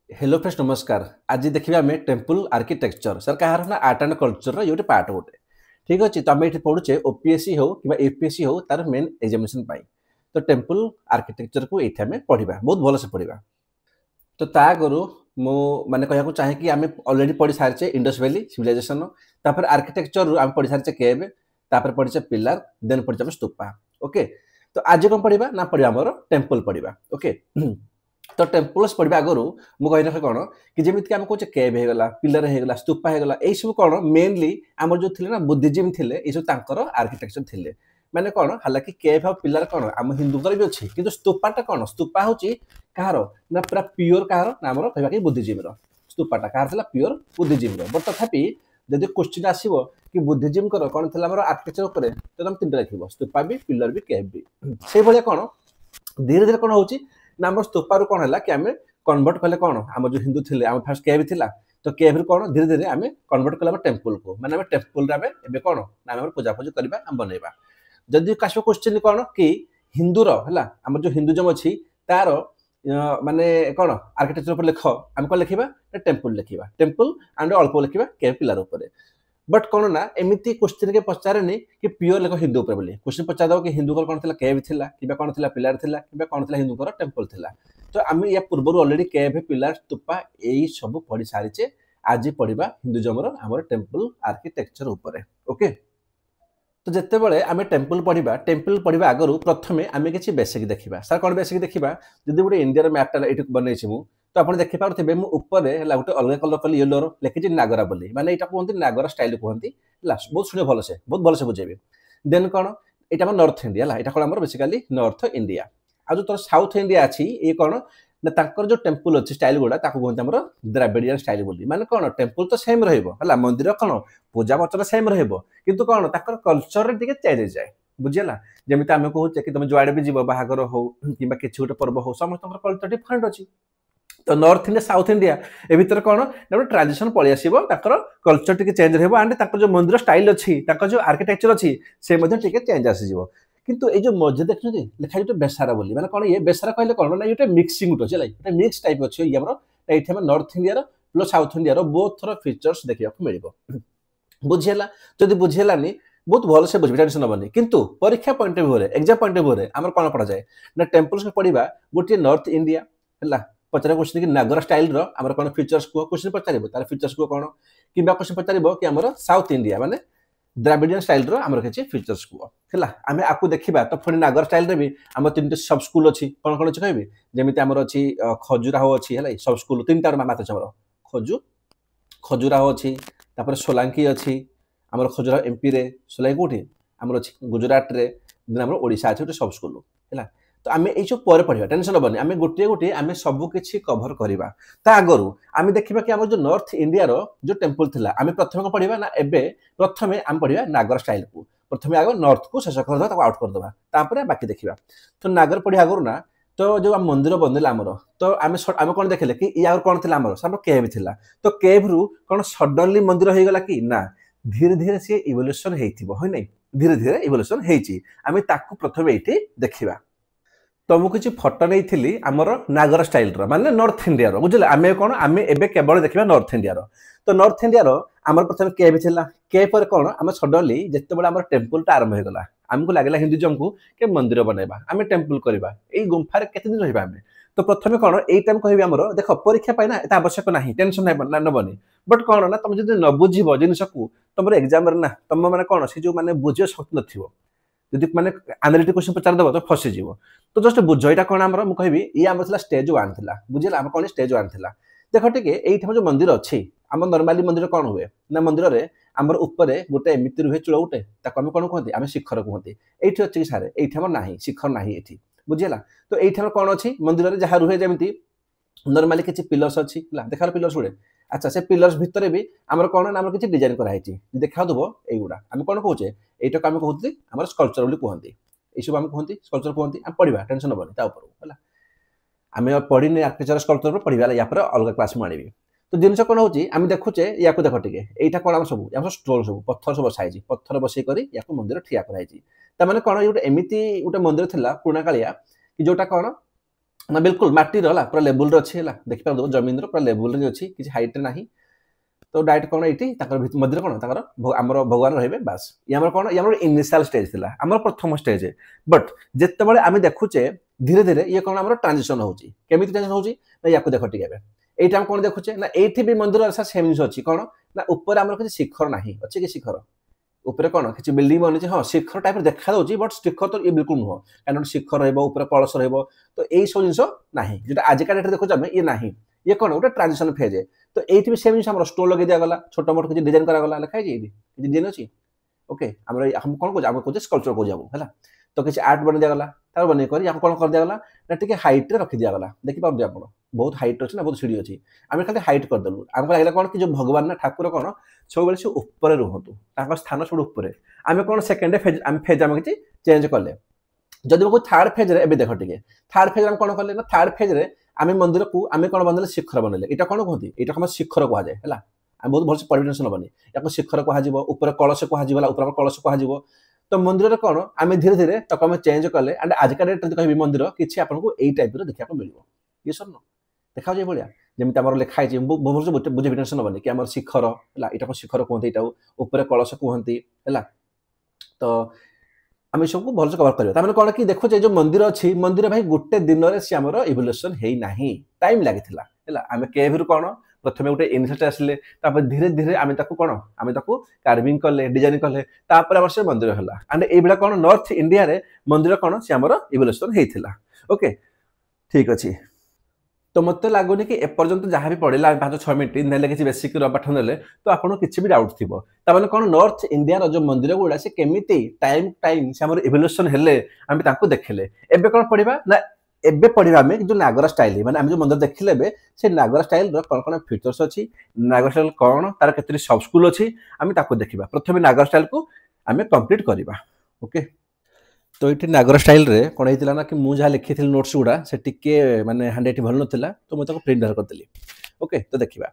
Hello friends नमस्कार। आज देखिए आम टेम्पल आर्किटेक्चर सर कहार ना आर्ट एंड कल्चर ये पार्ट गोटे ठीक अच्छे। तो आम ये पढ़ुचे ओपीएससी हो कि यूपीएससी हो तार मेन एग्जामिनेशन तो टेम्पल आर्किटेक्चर को ये आम पढ़ा बहुत भल से पढ़ा। तो ता आगु मु माने कहूँ चाहे कि आम अलरेडी पढ़ी सारी इंडस वैली सिविलाइजेशन तापर आर्किटेक्चर आम पढ़ी सारी केव तापर पढ़ी पिलार देन पढ़ी स्तूपा। ओके तो आज कौन पढ़ा ना पढ़ा आमर टेम्पल पढ़ा। ओके तो टेम्पल्स पढ़ा आगु मुझे कही कौन कि जमीक आम कहे केव होगा पिलर होगा स्तूपा होगा यही सब कौन मेनली आम जो थे ना बुद्धिजिम थे ये सब आर्किटेक्चर थे माने कौन हालांकि केव और पिलर कौन आम हिंदुकर भी अच्छी कि स्तूपाटा कौन स्तूपा हूँ कहार ना पूरा प्योर कहार ना आम कह कि बुद्धिजिम स्तूपाटा कहार प्योर बुद्धिजिम बट तथापि जब क्वेश्चन आसो कि बुद्धिजिम कौन थी आर्किटेक्चर तो तुम तीन लिख स्तूपा भी पिलर भी केव भी से भाया कौन धीरे धीरे कौन हो ना आम स्तूपार कौन है कि आम कन्वर्ट कले कौन आम जो हिंदू थे आम फास्ट केव थिला तो केव कौन धीरे धीरे आम कन्वर्ट कले टेम्पल को माने टेम्पल एवं कौन ना आम पूजा पूजा करवा बनवा। जदि काश क्वेश्चन कौन कि हिंदूर है आम जो हिंदुजम अच्छी तार माने कौन आर्किटेक्चर पर लिख आम कौन लिखा टेम्पल लिखा टेम्पल एंड अल्प लिखा केव पिलर उपर। बट कौन ना एमती क्वेश्चन के पचारे कि प्योर लिख हिंदू उपर बोली क्वेश्चन पचार कि हिंदू कौन था केव थिला कि कौन था पिलर थिला कि कौन था हिंदूर टेम्पल थिला। तो आम या पूर्व अलरेडी केव पिलर स्तूपा यही सब पढ़ी सारीचे आज पढ़ा हिंदुजमर आम टेम्पल आर्किटेक्चर उपर। ओके तो जितेबाला आम टेम्पल पढ़ा आगु प्रथम आम कि बेसिक देखा सर कौन बेसिक देखा जब गोटे इंडिया मैपटा ये बनई तो आप देखिपे मुझे गोटे अलग कलर कली येलोर लिखी नागरा बोली माने यहाँ कहते नागरा स्टाइल कहती बहुत शुणे भलसे बहुत भलसे बुझेबी। देन कौन यहाँ नॉर्थ इंडिया यहाँ कौन आम बेसिकाली नॉर्थ इंडिया आ जो तरह साउथ इंडिया अच्छी ये कौन ना जो टेम्पल अच्छी स्टाइल गुड़ा कहते हैं द्राविडियन स्टाइल बोली माने कौन टेम्पल तो सेम रहा मंदिर कौन पूजा अर्चना सेम रु कौन कल्चर टे चेंज जाए बुझीला जमी आम कहे कि तुम जुआड़े भी जीव बाहागर हो कि गोटे पर्व हो समस्त कल्चर डिफरेंट अच्छी। तो नॉर्थ इंडिया साउथ इंडिया ए भर कौन ना ट्राडिशन पलि आसो कल्चर टी चेंज रहा एंड जो मंदिर स्टाइल अच्छी जो आर्किटेक्चर अच्छी से चेंज आसीज। किंतु ये जो मजे देखते लिखा जो बेसारा बोली माने कौन ये बेसारा कहले कौन ना ये मिक्सिंग अच्छे लाइक मिक्स टाइप अच्छे ये ये north India plus south India both थर फीचर्स देखा मिल बुझीला जदि बुझीलानी बहुत भल से बुझे टेंशन हेनी। किंतु परीक्षा point of view exam point of view आम कौन पढ़ा जाए ना टेम्पल्स पढ़ा गोटे नॉर्थ इंडिया है पचार क्वेश्चन कि नागरा स्टाइल आम कौन फीचर्स कह क्वेश्चन पचार तार फीचर्स कह कौन कि क्वेश्चन पचार कि आम साउथ इंडिया माने द्राविडियन स्टाइल आम किसी फीचर्स कह है आम आपको देखा तो पुणी नागर स्टाइल भी आम तीन सब स्कूल अच्छी कौन कौन अच्छी कहबी जमी आम अच्छी खजुराहो अच्छी है सब स्कूल तीन टाइम मात अच्छे आम खजुराहो अच्छी सोलांकी अच्छी आम खजुराहो एमपी रे सोलांकी कौटी आम अच्छी गुजरात रे आम ओडिशा अच्छे सब स्कूल है। तो आम ये पर पढ़ा टेंशन हेनी आम गोटे गोटे आम सबकि कभर करवा आगु आम देखा कि आम जो नॉर्थ इंडिया जो टेम्पल थी आम प्रथम कौन पढ़ा ना एवं प्रथम आम पढ़ा नागर स्टाइल को प्रथम आग नॉर्थ को शेष करदे आउट करदे बाकी देखा। तो नागर पढ़ा आगु ना तो जो आम मंदिर बनला आमर तो आम कौन देखले कि या कौन थी आमर सब केव थी तो केव रु कौन सडनली मंदिर हो गला कि ना धीरे धीरे सी इवोल्यूशन है नहीं धीरे धीरे इवोल्यूशन होमें प्रथम ये देखा। तो मुझे किसी फटो नहीं आमर नागर स्टाइल माने नॉर्थ इंडिया बुझे आम कौन आम एवं केवल देखा नॉर्थ इंडिया तो नॉर्थ इंडिया आमर प्रथम केव थी केव पर कौन आम सडनली जिते आम टेम्पलटा आरंभ होगा आमको लगला हिंदुजम को कि मंदिर बनवा आम टेम्पल करवा ये गुंफार केते दिन रहा आम तो प्रथम कौन यही टाइम कह आमर देख परीक्षा पाई ना आवश्यक ना टेंशन नबनी बट कौन ना तुम जो न बुझ जिनस को तुम एग्जाम ना तुम मैंने कौन से जो मैंने बुझे शक्ति नथिबो जदि मैंने एनालिटिक क्वेश्चन पचार देव तो फसीज तो जस्ट बुझ यहाँ कौन आम मुझे ये आम स्टेज वन थी बुझे आम कौन स्टेज वन थी देख टे ये जो मंदिर अच्छी आम नर्माली मंदिर कौन हुए ना मंदिर में आमर ऊपर गोटे एमती रुहे चूल गोटे आम कौन कहते आम शिखर कहते ये अच्छे कि सारे ये ना शिखर ना ये बुझेगा। तो ये कौन अच्छी मंदिर में जहाँ रुहे जमी नर्माली किसी पिलर्स अच्छी देखार पिलर्स गुड़े अच्छा से पिलर्स भितर भी आमर कौन आम किसी डिजाइन कराई देखा दब युवा आम कौन कहे यहीटा आम कहते आम स्कल्पचर बोली कहते ये सब आम कहते स्कल्पचर कहते आम पढ़ा टेंशन हेनी है आम पढ़ी आर्किटेक्चर स्कल्पचर पढ़ा या अलग क्लास मुझे। तो जिन कौन होम देखुचे या देख टे यहाँ कौन आम सब स्टोर सब पत्थर सब बसाई पत्थर बसई कर मंदिर ठिया कराई तमें कौन गोटे एमती गोटे मंदिर था पुराणा कालिया कि जोटा कौन ना बिल्कुल माटी रहा पूरा लेवल रे अच्छी है देखि पार जमीन पूरा लेवल रे अच्छी किसी हाइट नहीं तो डायरेक्ट कौन ये मध्य कौन आम भगवान रहे बास ये कौन ये इनिशियल स्टेज थी आम प्रथम स्टेज बट जिते आम देखुचे धीरे धीरे ये कौन आम ट्रांजिशन होची केमिति ट्रांजिशन होची ना या देख टिके एटा कौन देखुचे ना ये भी मंदिर सेम जिन अच्छी कौन ना ऊपर आम किसी शिखर ना अच्छे कि शिखर ऊपर कौन किसी बिल्डिंग बनी हाँ शिखर टाइप देखा बट शिखर तो ये बिल्कुल नुह कहीं शिखर रहा कलश तो यही सब जिन ना जो आजिका डेट देखुचे आम ये ना ये कौन गोटे ट्रांजिशन फेज तो ये भी सेम जिन स्टोर लगे दिगला छोट मोट किसी डिजाइन करागला लिखाई किसी डिजाइन अच्छी ओके हम कौन कहे स्कल्पचर कहे तो किसी आर्ट बन दिगला तार बन कर कौन कर दिगला ना टी हाइट रे रखी दिगला देखिपारे आप बहुत हाइट अच्छी ना बहुत सीढ़ी अच्छी आम खाली हाइट करदेलु आमको लगे कौन कि जो भगवान ना ठाकुर कौन सब से ऊपर रुहतु स्थान सब ऊपर आम कौन सेकेंड फेज आम किसी चेंज कले जदि मैं थार्ड फेज रे देख टे थार्ड फेज कौन कले ना थार्ड फेज रे आम मंदिर को आम कौन बनले शिखर बनले यहाँ कौन कहते यहाँ शिखर कहुए है आम बहुत भलसे परिवेशन नबनी या शिखर कह ऊपर कलश कह ऊपर कलश कह तो मंदिर कौन आम धीरे धीरे तक आम चेंज कले एंड आजिका डेट कह मंदिर किसी आपको यही टाइप देखा मिल ये सर न देखा भाया जमी आम लिखाई बहुत बुझे टेंशन नबनी कि आम शिखर है यहाँ शिखर कहते यहाँ ऊपर कलश कहती है तो आम सबको भलसे कवर कर कौन कि देखुचे जो मंदिर अच्छी मंदिर भाई गोटे दिन में सी आम इवोल्यूशन है टाइम लगी आम केव कौन प्रथम गोटे इनिशिएट आसिले धीरे धीरे आम कौन आम कार्विंग कले डिजाइन कले से मंदिर है एंड ये कौन नॉर्थ इंडिया रे मंदिर कौन सी आम इवोल्यूशन होता ओके ठीक अच्छे तो मत लगुनि कि एपर्यंत जहाँ भी पढ़ा 5-6 मिनट ना किसी बेसिक पाठ ना तो आपको किसी भी डाउट थी तार कौन नॉर्थ इंडिया जो मंदिर गुड़ा से केमी टाइम टाइम से आम इवोल्यूशन हेले आम देखले एबे कौन पढ़ा ना एबे पढ़ा आम जो नागर स्टाइल माने आम जो मंदिर देखले से नागर स्टाइल कौन कौन फीचर्स अच्छी नागर स्टाइल कौन तार के सब स्कूल अच्छी आम देखा प्रथम नागर स्टाइल को आम कंप्लीट करवा ओके तो ये नागर स्टाइल रे कौन होता ना कि मुझे जहाँ लिखी थी नोट्स गुड़ा से टिके माने हैंडराइटिंग भल नाला तो मुझे प्रिंट बाहर करदेली ओके तो देखा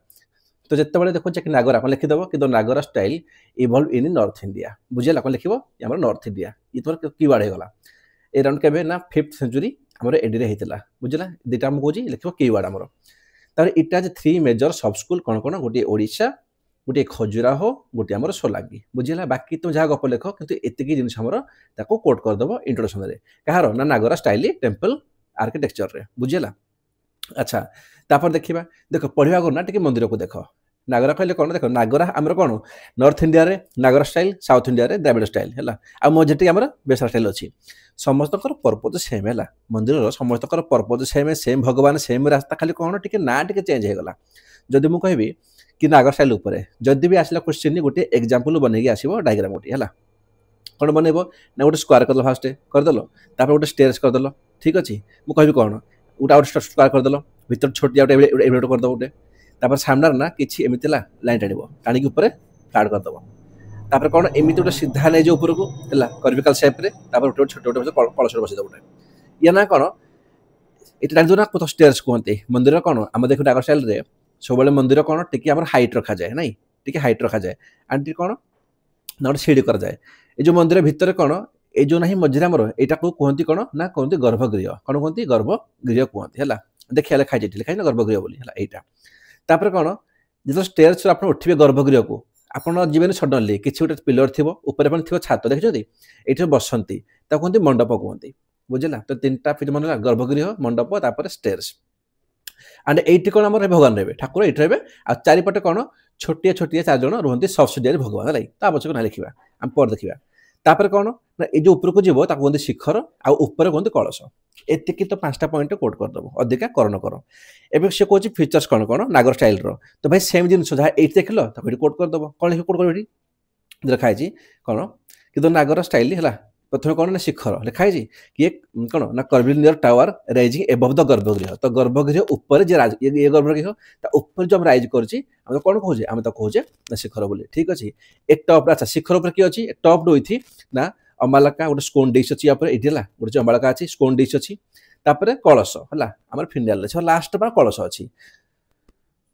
तो जिते देखो कि नागर आप लिखिदेव कि the Nagara style evolve in north India बुझेगा कौन लिखो ये नॉर्थ इंडिया ये तुम कीवर्ड होगा ये राउंड के ना 5th सेंचुरी आम एडी होता बुझला दुटा आम कौन लिख कीवर्ड आमर तार इट आज 3 मेजर सब स्कूल कौन कौन गोटे ओडिशा गोटे खजुराहो गोटे आमर सोलांगी बुझेगा बाकी तुम जहाँ गप लिख कि एतिकी जिन कोट करदेव इंट्रोडक्शन में कहार ना नागर स्टाइल टेम्पल आर्किटेक्चर रे बुझेगा अच्छा तापर देखा देख पढ़ा ना टे मंदिर को देख नागरा कहले कौन देख नागरा आमर कौन नॉर्थ इंडिया रे नागर स्टाइल साउथ इंडिया रे द्राविड़ स्टाइल है आ मझे आमर बेसर स्टाइल अच्छी समस्त पर्पज सेम है मंदिर समस्त पर्पज सेम सेम भगवान सेम रास्ता खाली कौन टे ना टे चेंज होगा जदि मुझे कहबी कि नागर स्टाइल उपर जदि भी आसला क्वेश्चन गोटे एग्जांपल बनैकी आसो डायग्राम गोटे है कौन बनइब ना गोटे स्क्वायर करदेल फास्ट करदेल गोटे स्टेयर्स करदेल ठीक अच्छे मुझे कौन गोटे स्क्वायर करदेल भर छोटिया गोटे करदेव गोटे तापर सामने ना किसी एमती लाइन टाण टाणी ऊपर फ्लाट करदेव तापर कौन एमती गोटे सीधा नहीं जाए उपरको है कर्विकल सेप्रे गोटे छोटे गोटे कलश बसईद गोटे या ना कौन ये जान ना कत स्टेयर्स कहते मंदिर कौन आम देखो नागर स्टाइल रे सब मंदिर कौन टी आम हाइट रखा जाए ना टी हाइट रखा जाए एंड कौन ना गोटे सीढ़ी कर जाए ये जो मंदिर भितर कौन ये जो ना मझे आमर यहाँ को कहती कौन ना कहते गर्भगृह कौन कहते गर्भगृह कहते है देखिए लिखाई लिखाई ना गर्भगृह बोली है यहाँ कौन जो स्टेयर्स आप उठे गर्भगृह को आपड़ जीवन सडनली किसी गोटे पिलर थी ऊपर थी छात देखिए ये बसती कहते मंडप कहते बुझेगा तो 3टा फिट मन गर्भगृह मंडप तापर स्टेयर्स एंड एटी कौन आम भगवान रे ठाकुर ये रे आ चारिपटे कौन छोटिया छोटिया 4 जन रुहती सबसिडियरी भगवान है आवश्यक ना लिखा आम पर देखा तापर कौन ना ये जो उपरको जीव कहते शिखर आपर कहते कलश एतिकी तो 5टा पॉइंट कोट करदेव अधिका करण कर एवं से कौन फीचर्स कौन कौन नागर स्टाइल तो भाई सेम जिन जहाँ ये देख लो कोट करदेव कौन लिख कोट कर लिखाई कौन कि नागर स्टाइल है प्रथम कौन ना शिखर लिखाई कि कौन ना कर्विलियर टावर राइजिंग एबव द गर्भगृह तो गर्भगृह ऊपर ये गर्भगृह ऊपर जो हम राइज कर कौन कहे आम तो कहे ना शिखर बोली ठीक अच्छे एक टप अच्छा शिखर पर किए अच्छी टप रही ना अम्बालका गोटे स्कोन डिश अच्छी ये गोटे अम्बालका अच्छी स्कोन डिश अच्छी तापर कलश है आम फिंडियाल लास्ट पर कलश अच्छी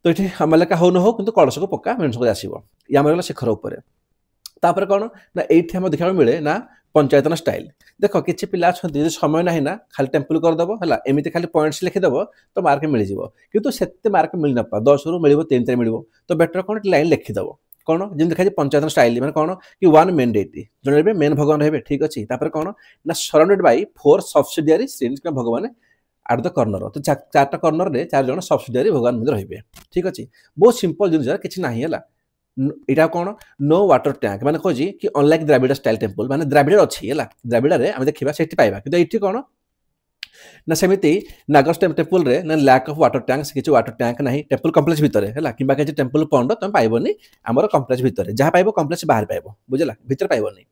तो ये अम्बालका हो न हो कि कलश को पक्का मेन्स आसो ये आम शिखर उपर तापर कौन ना ये देखा मिले ना पंचायतन स्टाइल देख कि पिला अच्छा समय ना ना खाली टेम्पल करदेव है एमती खाली पॉइंट्स लिखिदेव तो मार्क मिल किंतु से मार्क मिल ना 10 रु मिल 3 मिल तो बेटर कौन लाइन लिखिदेव कौन जमी देखा पंचायतन स्टाइल मैंने कौन कि वन मेन डेटी जन मेन भगवान रहे ठीक अच्छे कौन ना सराउंडेड बाई 4 सब्सिडियरी सीन्स भगवान आट द कर्नर तो 4टा कर्नर में 4 जन सब्सिडियरी भगवान रही ठीक अच्छे बहुत सिंपल जिन किसी ना है यहाँ कौन नो वाटर टैंक मैंने कहे कि अनलाइक द्राविड़ स्टाइल टेम्पल माने द्राविड़ अच्छी है द्राविड़ में आम देखा से पाइबा कि ये कौन ना सेमती नागर टेम्पल रे ना लैक ऑफ वाटर टैंक किसी वाटर टैंक ना टेम्पल कम्प्लेक्स भितर है कि किसी टेम्पल पंड तुम पाइबनी आमर कम्प्लेक्स भितर जहाँ पाइब कम्प्लेक्स बाहर पाइब बुझला भितर पाइबनी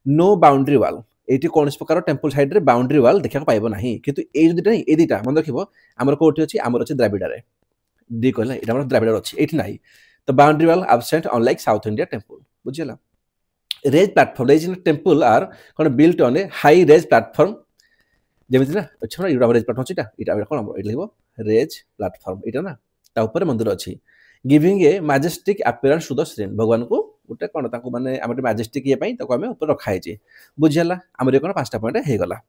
नो बाउंड्री वाल ये कौन प्रकार टेम्पल साइड में बाउंड्री वाल देखा पाइब ना कि ये दुटा ये दुटा मन रखिए आमर कौटी अच्छी आमर अच्छे द्राविड़ डी कहला ये द्राविड़ अच्छी ये ना तो boundary wall absent unlike south India temple बुझला raise platform raise temple are कौन built on a high raise platform जमी ना अच्छा ना रेज प्लेटफॉर्म ये कौन लिख रेज प्लेटफॉर्म यहाँ ना ऊपर मंदिर अच्छी giving a majestic appearance to the scene भगवान को गोटे कौन मैंने आम मैजेस्टिक ये आम ऊपर रखाई बुझीगला आम कौन 5टा पॉइंट होगला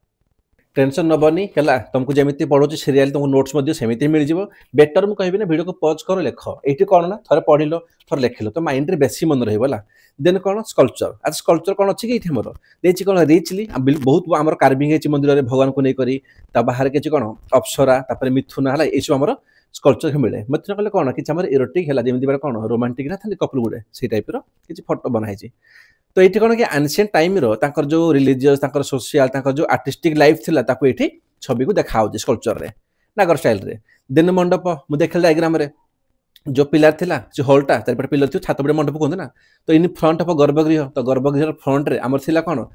टेंशन नबनी है तुमको जमी पढ़ो सीरियल तुमको नोट्स सेमती मिल जाए बेटर मुझे कहबी ना वीडियो को पॉज कर लिख ये कौन ना थे पढ़ थे लिखल तो माइंड रे बेसी मन रहा देन कौन स्कल्पचर आज स्कल्पचर कौन अच्छी कि मोर देखिए कौन रिचली बहुत आम कार्विंग है मंदिर में भगवान को लेकर बाहर किसी कौन अप्सरा मिथुना है ये सब आम स्कल्पचर मिले मिथुना कले कौन कि इरोटिक है जमी कौन रोमांटिक ना था कपल गुड़े से टाइप किसी फोटो बनाई तो ये कौन कि एनसिएंट टाइम जो रिलीजियस सोशल जो आर्टिस्टिक लाइफ थी ये छवि को देखा स्कल्पचर रे नागर स्टाइल रे दिन मंडप मुझे देखल डायग्राम रे जो पिलर थिला जो हॉलटा चारिपटे पिलर थी छात मंडप कहते ना तो इन फ्रंट ऑफ गर्भगृह तो गर्भगृह फ्रंट रे आमर थिला कौन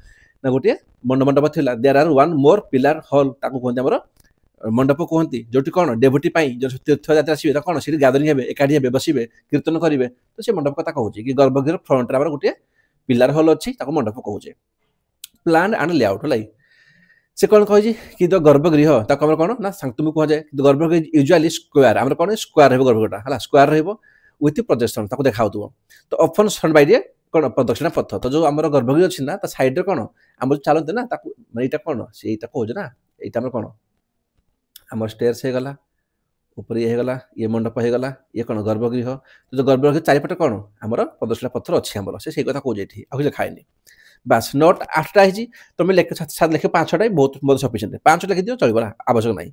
ना गोटे मंडप थिला there are one more pillar hall ताको कहते आमर मंडप कहती जो कौन डेभुटी जो तीर्थयात्रा आसवे कौन सी गैदरिंग हे एकाठी हे बसवे कीर्तन करेंगे तो से मंडप कथा कहूँ कि गर्भगृह फ्रंट रे गोटे पिलर हॉल अच्छी मंडप कहूचे प्लान एंड लेआउट है से कौन कही कि गर्भगृह ताको कौन ना तुमको कह जाए गर्भगृह यूजुअली स्क्वायर आम कौन स्क्वायर रहा गर्भगृह है स्क्वायर विथ प्रोजेक्शन ताको देखा तो ऑफन सराउंड बाय कौन प्रदक्षिणा पथ तो जो आम गर्भगृह अच्छी ना साइड रे कौन आम चलते ना यहाँ कौन से कहूँ ना यहाँ कौन आम स्टेयर्स हो गला ऊपर ये होगला ये मंडप होगला ये कौन गर्भगृह तो जो गर्भगृह चारिपटे कौन आमर प्रदर्शना पत्र अच्छी आमर से कथा कौन आगे लिखाएनि बास नोट 8टा है तुम लिख 5टा बहुत बहुत सफिशिएंट 5 लिखि दियो चलो आवश्यक ना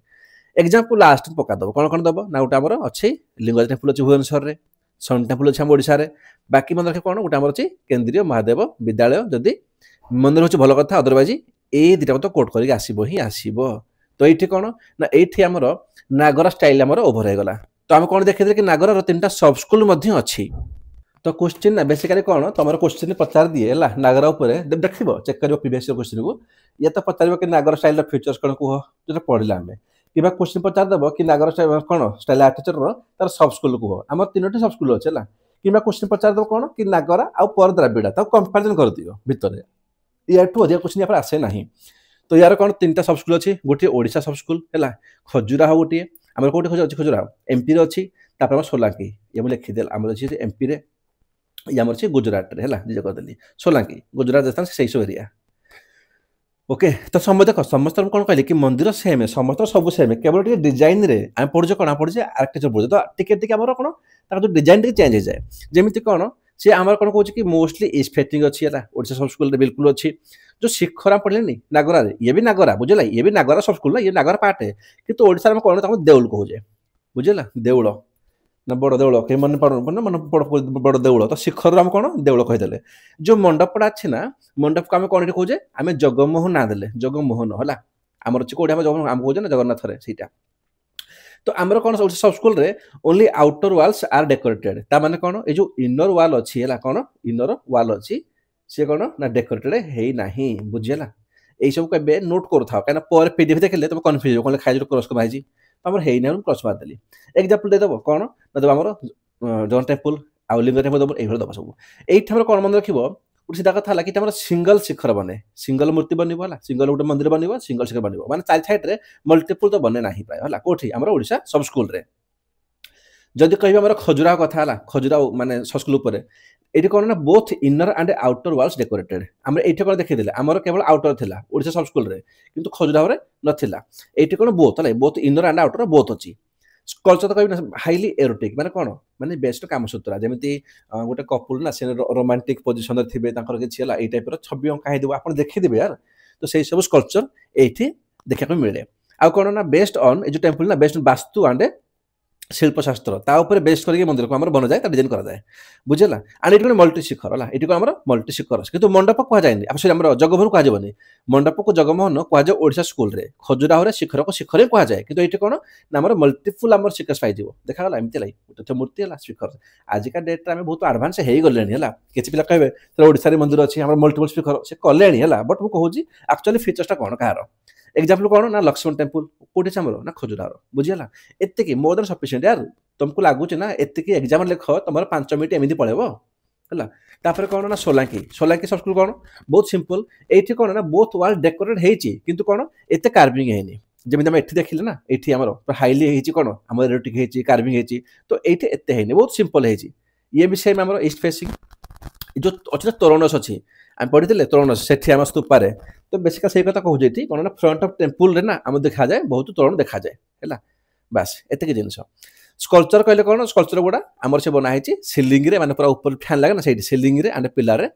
एग्जांपल लास्ट पकादेव कौन कौन दब ना गोटे आमर अच्छी लिंगराज टेम्पल अच्छी भुवनेश्वर में सन टेम्पल अच्छी आम ओडिशा रे बाकी मन रखे कौन गोटे आमर अच्छी केंद्रीय महादेव विद्यालय जदि मंदिर हूँ भल कथा अदरवाइज ये दुटा तो कोट करके आसब ही आसब तो ये कौन ना ये आमर नागरा स्टाइल आमर ओभर होगला तो आम कौन देखते कि नागरा 3टा सब स्कूल अच्छी तो क्वेश्चन ना बेसिकली कौन तुम क्वेश्चन पचार दिए है नागरा देख चेक कर प्रीवियस क्वेश्चन को ये तो पचार कि नागर स्टाइल फीचर्स कौन कह जो पढ़ला आम कि क्वेश्चन पचारदेव कि नागर स्टाइल कौन स्टाइल आर्किटेक्चर तार सब स्कूल कह आम 3टी सब स्कूल अच्छे कि क्वेश्चन पचारदेव कौन कि नागरा आउ पर द्राविड़ा कंपेरिजन कर दियो भितर या अधिक क्वेश्चन यहाँ आसे ना तो यार कौन 3टा सब स्कूल अच्छी गोटे ओडिशा सब स्कूल है खजुराहो गोटे आम कौटे अच्छी खजुराहो एमपी रे अच्छी तापर सोलांकी ये मुझे लिखिदेल आम अच्छी एमपी रे ये आम अच्छी गुजरात रे है जे कहदेली सोलांकी गुजरात राजस्थान से सब एरिया ओके तो समझ देख समस्त कौन कहले कि मंदिर सेम समस्त सब सेम केवल टे डिजाइन रे आम पढ़ुचे कौन पढ़ुचे आर्किटेक्चर पढ़ुचे तो टिके आम कौन जो डिजाइन टे चेंज हो जाए जमी कौन सी आम कौन कहूँ कि मोस्टली इस्फेटिंग अच्छी है ओडिशा सब स्कूल बिल्कुल अच्छी जो शिखर आम पढ़े नागरा ये भी नागरा बुझेगा ये भी नागरा सब स्कूल ये नागरा पार्ट है कि ओडिशा में कौन देउल कहूचे बुझेगा देउल ना बड़ देउल कहीं मन पड़ मन बड़ देउल तो शिखर आम कौन देउल कहीदे जो मंडपटा अच्छे ना मंडप को आम कौन कहे आम जगमोहन ना देले जगमोहन है आमर अच्छी कौटे आम कहे ना जगन्नाथ सहीटा तो आमर कौन सब स्कूल रे only outer walls are decorated ता माने कौन ये जो इनर वाल अच्छी है कौन इनर वाल अच्छी सी कौन ना डेकोरेटेड है ना बुझेगा यही सब के नोट करूँ कहीं पीडीएफ देखले तुम कन्फ्यूज हो कौन खाई क्रॉस कराई तो आम है क्रॉस मारदेली एग्जाम्पल देदेव कौन ना देव आम जगन टेम्पल आउ लिंग टेम्पल दब ये दब सब ये कौन मन रख गोटे सीधा कथा कि सिंगल शिखर बने सिंगल मूर्ति बनवा सिंगल गोटे मंदिर बनवा सिंगल शिखर बनवा माने चार साइड रे मल्टीपल तो बने ना प्राय है कौटी आम ओडिशा सब स्कूल रे जदि कहबे हमर खजुराहो कथा हला खजुराहो माने संस्कृत उपरे एठी कोन ना both inner and outer walls decorated हमरे एठी कोन देखि देले हमर केवल आउटर थिला ओडिसा सब स्कूल रे किंतु खजुराहो रे नथिला एठी कोन बोथ हला both inner and outer both अछि कल्चर कहबे हाईली एरोटिक माने कोन माने बेस्ट कामसूत्रा जेमिति गोटे कपल ना से रोमांटिक पोजीशन रे थिबे तांकर के छिला ए टाइप रो छबि हम काहे देबो आपण देखि देबे यार तो सेही सब कल्चर एठी देखा को मिले आ कोन ना बेस्ड ऑन ए जो टेंपल ना बेस्ड वास्तु एंड शिल्पशास्त्र ता ऊपर बेस करके मंदिर को हमर बन जाए ता डिजाइन करा जाए बुझेला एंड एटी मल्टी शिखर हला एटी को हमर मल्टी शिखर किंतु मंडप कहा जायनी अब से हमर जगमोहन कहा जबनी मंडप को जगमोहन कहा जाय ओडिसा स्कूल रे खजुराहो रे शिखर को शिखर कहा जाय किंतु एटी कोन ना हमर मल्टीपल हमर शिखर पाइ दिबो देखा गला एमति लाई तो मूर्ति हला शिखर आज का डेट रे हम बहुत एडवांस हेई गलेनी हला किछि पिला कहबे तो ओडिसा रे मंदिर अछि हमर मल्टीपल शिखर से कलेनी हला बट मु कहूजी एक्चुअली फीचर्स ता कोन कहारो एग्जांपल कोन ना लक्ष्मण टेंपल कोठी हमर ना खजुराहो बुझियला एते की मोर देन सफिशिएंट यार तुमको लागुच ना एति की एग्जाम लिख तुम 5 मिनिट एमती पड़ेब है तापर कौन ना सोलांकी सोलांकी संस्कृत कौन बहुत सिंपल ये कौन ना बोथ वाल डेकोरेट होती किंतु कौन एत कार्विंग है जमी आम एठी देखिले ना एठी हमर हाईली होती कौन आम एरोटिक होती कार्विंग होती तो ये एत है बहुत सिंपल है ये विषय में आम ईस्ट फेसिंग जो अच्छे तोरणस अच्छी आम पढ़ी तोरणस से आम स्तूपारे तो बेसिका से कथा कहूँ ये कौन ना फ्रंट ऑफ टेम्पल रे ना आम देखा जाए बहुत तोरण देखा जाए है बास एतिक जिनस स्कल्पचर कहले कौन स्कल्पचर गुड़ा आमर से बना है सिलिंग रे माने पूरा ऊपर फैन लगे ना सही सिलिंग रे एंड पिलर रे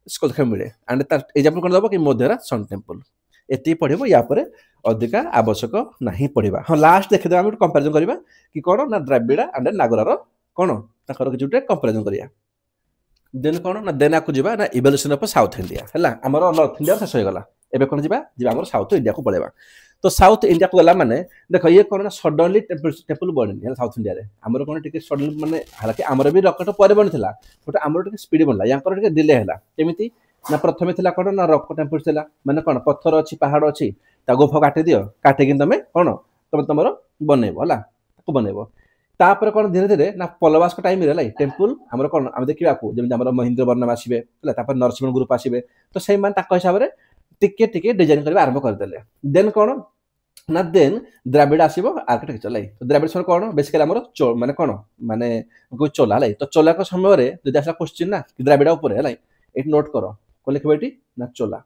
स्कल्पचर मिले एंड तार एग्जांपल कोन दबो कि मोधेरा सन टेंपल एति पढिबो या परे अधिका आवश्यक नाही पढिबा हां लास्ट देखि देबा हम कंपैरिजन करबा कि कोन ना Dravid and नागरार cone Takar किछुटे comparison करिया देन कोन ना देना को जिबा ना इवोल्यूशन ऑफ साउथ इंडिया हला हमर नॉर्थ इंडिया शेष हो गला एबे कोन जिबा जिबा हमर साउथ इंडिया को पळेबा तो साउथ इंडिया को गला माने देखो ये कोन ना सडनली टेंपल बनी है साउथ इंडिया रे हमर कोन टिके सडनली माने हालांकि हमर भी रॉकेट पर बनिथिला बट हमर टिके स्पीड बनला यांकर टिके डिले हैला केमिति ना प्रथमे थिला कोन ना रॉक टेंपल थिला माने कोन पत्थर अछि पहाड़ अछि ता गोफ काटि दियो काटि कि तमे कोन तमे तमरो बनेबो हला ताको बनेबो तापर कोन धीरे धीरे ना पलवास को टाइम रे लाई टेंपल हमर कोन हम देखिबा को जेमि हमर महेंद्र वर्णम आसीबे हला तापर नरसिंह ग्रुप आसीबे तो सेहि मान ताको हिसाब रे टिके टिके डिजाइन करबा आरंभ कर देले देन कोन ना देन द्रविड़ आसीबो आर्किटेक्चर लाई तो द्रविड़ सर कोन बेसिकली हमर माने कोन माने को चोला लाई तो चोला को समय रे जदि आसा क्वेश्चन ना कि द्रविड़ ऊपर है लाई एट नोट करो को लिखबे एटी ना चोला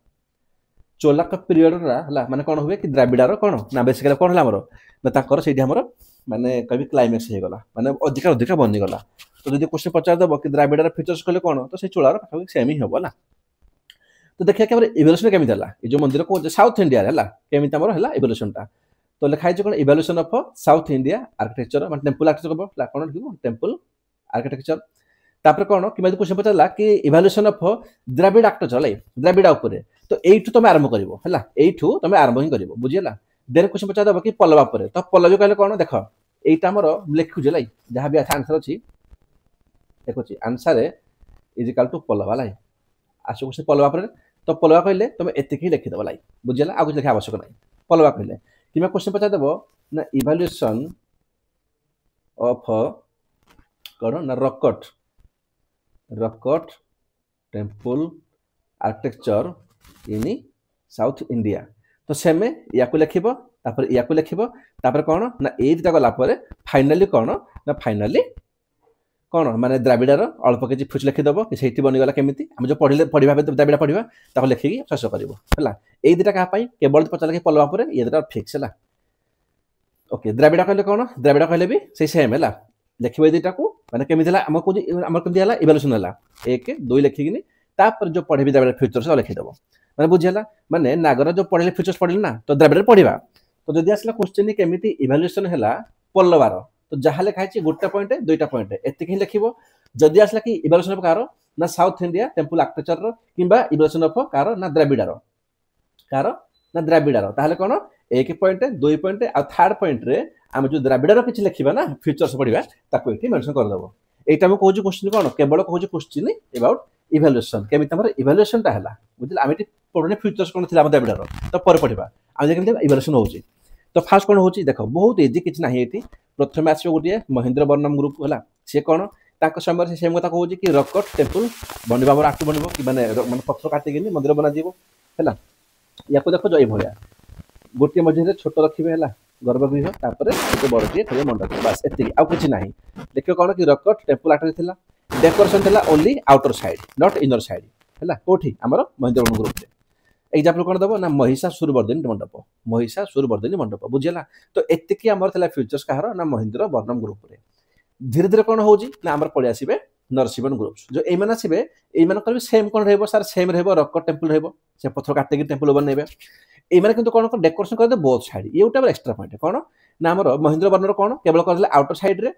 चोला का पीरियड रा हला माने कोन होबे कि द्रविड़र कोन ना बेसिकली कोन हला हमर ना ताकर सेठी हमर माने कभी क्लाइमेक्स हे गला माने अधिक अधिक बनि गला तो जदि क्वेश्चन पचार दबो कि द्रविड़र फीचर्स कहले कोन तो से चोलार कथा सेम ही होबो ना तो देखिए कि इवोल्यूशन केमिति हला ए जो मंदिर को साउथ इंडिया रे हला केमिति हमर हला इवोल्यूशन टा तो लिखा है कोन evolution of south India architecture माने टेंपल आर्किटेक्चर को कोन लिखो टेंपल आर्किटेक्चर तापर कोन कि मैं क्वेश्चन पचारला कि इवोल्यूशन ऑफ द्रविड़ आर्किटेक्चर लाई द्रविड़ ऊपर तो एठु तमे आरंभ करिवो हला एठु तमे आरंभ ही करिवो बुझियला देन क्वेश्चन पचार दबो कि पल्लवा ऊपर तो पल्लवी कहले कोन देखो एटा हमर लिखु जे लाई जहां भी आंसर अछि देखो छी answer is equal to Pallava लाई आसु से पल्लवा ऊपर तो पल्लवा कहले तुम एतिक ही लिखि दबो लाई बुझियला आगु लिखा आवश्यक नाही पल्लवा कहले कि मैं क्वेश्चन पचार दबो ना इवोल्यूशन ऑफ करो ना रॉकट टेंपल आर्किटेक्चर इन साउथ इंडिया तो सेमे या को लिखिबो तापर या को लिखिबो तापर कोन ना ए दिटा गला परे फाइनली कोन ना फाइनली कोन माने द्रविड़र अल्प केजी फुच लिखि दबो कि सेठी बनि गला केमिति हम जो पढिले पढिबा द्रविड़ पढिबा ताको लिखि कि शेष करबो हला ए दिटा का पई केवल पचार के पल्लवा परे ये दिटा फिक्स हला ओके द्रविड़ कहले कोन द्रविड़ कहले भी से सेम हला लिखिबे दिटा को माने केमिति हला हमर केमिति हला इवोल्यूशन हला 1 2 लिखि किनी तापर जो पढिबी द्रविड़ फ्यूचर से लिखि दबो माने बुझियला माने नागर जो पढिले फ्यूचर्स पढिले ना तो द्रविड़ पढिबा तो जदि आसला क्वेश्चन केमिति इवोल्यूशन हला पल्लवार तो जहा लिखा है गोटे पॉइंट दुईटा पॉइंट एतिक ही लिखिबो जदि आसला कि इवोल्यूशन ऑफ कार ना साउथ इंडिया टेंपल आर्किटेक्चर किंबा इवोल्यूशन ऑफ कार ना द्रविड़र ताहले कोन 1 पॉइंट 2 पॉइंट आ थर्ड पॉइंट रे हम जो द्रविड़र किछ लिखिबा ना फ्यूचर्स पढिबा ताको एठी मेंशन कर दबो एटा हम कहू क्वेश्चन कोन केवल कहू क्वेश्चन अबाउट इवोल्यूशन केमिति हमर इवोल्यूशन ता हला बुझिल आमे पढने फ्यूचर्स कोन थिला हम द्रविड़र तो पर पढिबा हम जे केमिति इवोल्यूशन होउची तो फास्ट कोन होउची देखो बहुत इजी किछ नाही एठी प्रथमे आसीबो गुटिए महेंद्र वर्णम ग्रुप हला से कोन ताको समय से सेम कथा कहूची कि रॉकट टेंपल बनिबा हमर आकु बनिबो कि माने पत्थर काटि गेनी मंदिर बना दिबो हला याको देखो जय भया गोटे मझे छोट रखिबे हला गर्भगृह तापर एक बड़े थे मंडप बस एति आउ किछि नाही देखियो कोन कि रॉकेट टेम्पल आर्ट थिला डेकोरेशन थिला only outer side not inner side हैला कोठी हमर महेंद्रवर्धन ग्रुप रे एग्जांपल कोन दबो ना महिषासुरवर्धिनी मंडप महिषासुरवर्धिनी मंडप बुझिला तो एतिकी हमर थिला फ्यूचर्स कहार ना महेंद्रवर्धन ग्रुप रे धीरे धीरे कोन होउजी ना हमर पळे आसीबे नरसिंहन ग्रुप्स जो एमन आसीबे एमन करबे सेम कोन रहबो सर सेम रहबो रॉकेट टेम्पल रहबो से पत्थर काटे की टेम्पल बनेबे एमन किंतु कोन डेकोरेशन कर दे बोथ साइड ये उटा एक्स्ट्रा पॉइंट कोन ना हमर महेंद्रवर्धन कोन केवल करले आउटर साइड रे